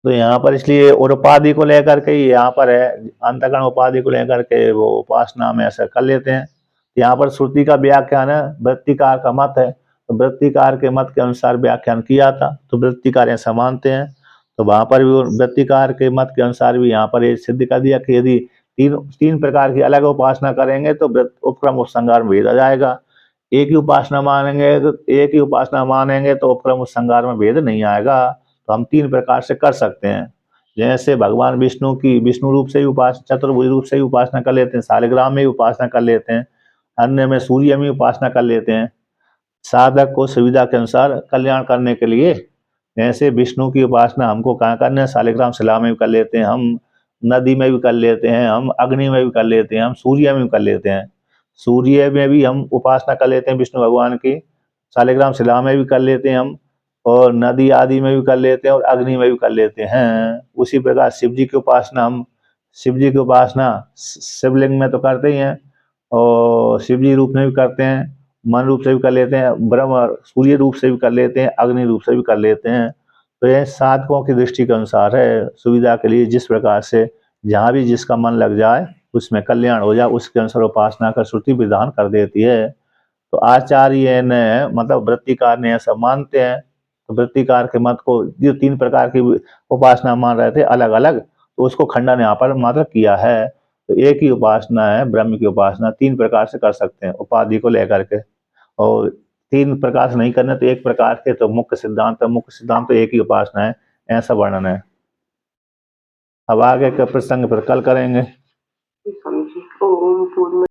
तो यहाँ पर इसलिए और उपाधि को लेकर के यहाँ पर है, अंतःकरण उपाधि को लेकर के वो उपासना में ऐसा कर लेते हैं। यहाँ पर श्रुति का व्याख्यान है, वृत्तिकार का मत है, तो वृत्तिकार के मत के अनुसार व्याख्यान किया था, तो वृत्तिकार ऐसा मानते हैं। तो वहां पर भी वृत्तिकार के मत के अनुसार भी यहाँ पर सिद्ध कर दिया कि यदि तीन प्रकार की अलग उपासना करेंगे तो उपक्रम उपसंगार में भेद आ जाएगा। एक ही उपासना मानेंगे तो उपक्रम उपसंगार में भेद नहीं आएगा। तो हम तीन प्रकार से कर सकते हैं। जैसे भगवान विष्णु की विष्णु रूप से भी उपासना, चतुर्भुज रूप से भी उपासना कर लेते हैं, शालिग्राम में भी उपासना कर लेते हैं, अन्य में सूर्य में उपासना कर लेते हैं, साधक को सुविधा के अनुसार कल्याण करने के लिए। जैसे विष्णु की उपासना हमको कहाँ करना है, शालिग्राम शिला में भी कर लेते हैं, हम नदी में भी कर लेते हैं, हम अग्नि में भी कर लेते हैं, हम सूर्य में भी कर लेते हैं। सूर्य में भी हम उपासना कर लेते हैं विष्णु भगवान की, शालिग्राम शिला में भी कर लेते हैं हम, और नदी आदि में भी कर लेते हैं और अग्नि में भी कर लेते हैं। उसी प्रकार शिव जी की उपासना शिवलिंग में तो करते ही हैं, और शिव जी रूप में भी करते हैं, मन रूप से भी कर लेते हैं, ब्रह्म सूर्य रूप से भी कर लेते हैं, अग्नि रूप से भी कर लेते हैं। तो यह साधकों की दृष्टि के अनुसार है, सुविधा के लिए जिस प्रकार से जहाँ भी जिसका मन लग जाए उसमें कल्याण हो जाए, उसके अनुसार उपासना का श्रुति विधान कर देती है। तो आचार्य ने मतलब वृत्तिकार ने ऐसा मानते हैं। तो वृत्तिकार के मत को जो तीन प्रकार की उपासना मान रहे थे अलग अलग, तो उसको खंडन यहाँ पर मात्र किया है। तो एक ही उपासना है ब्रह्म की उपासना, 3 प्रकार से कर सकते हैं उपाधि को लेकर के, और 3 प्रकार से नहीं करना तो एक प्रकार के तो मुख्य सिद्धांत तो एक ही उपासना है, ऐसा वर्णन है। अब आगे के प्रसंग पर कल करेंगे। समझी। ओम पूर्ण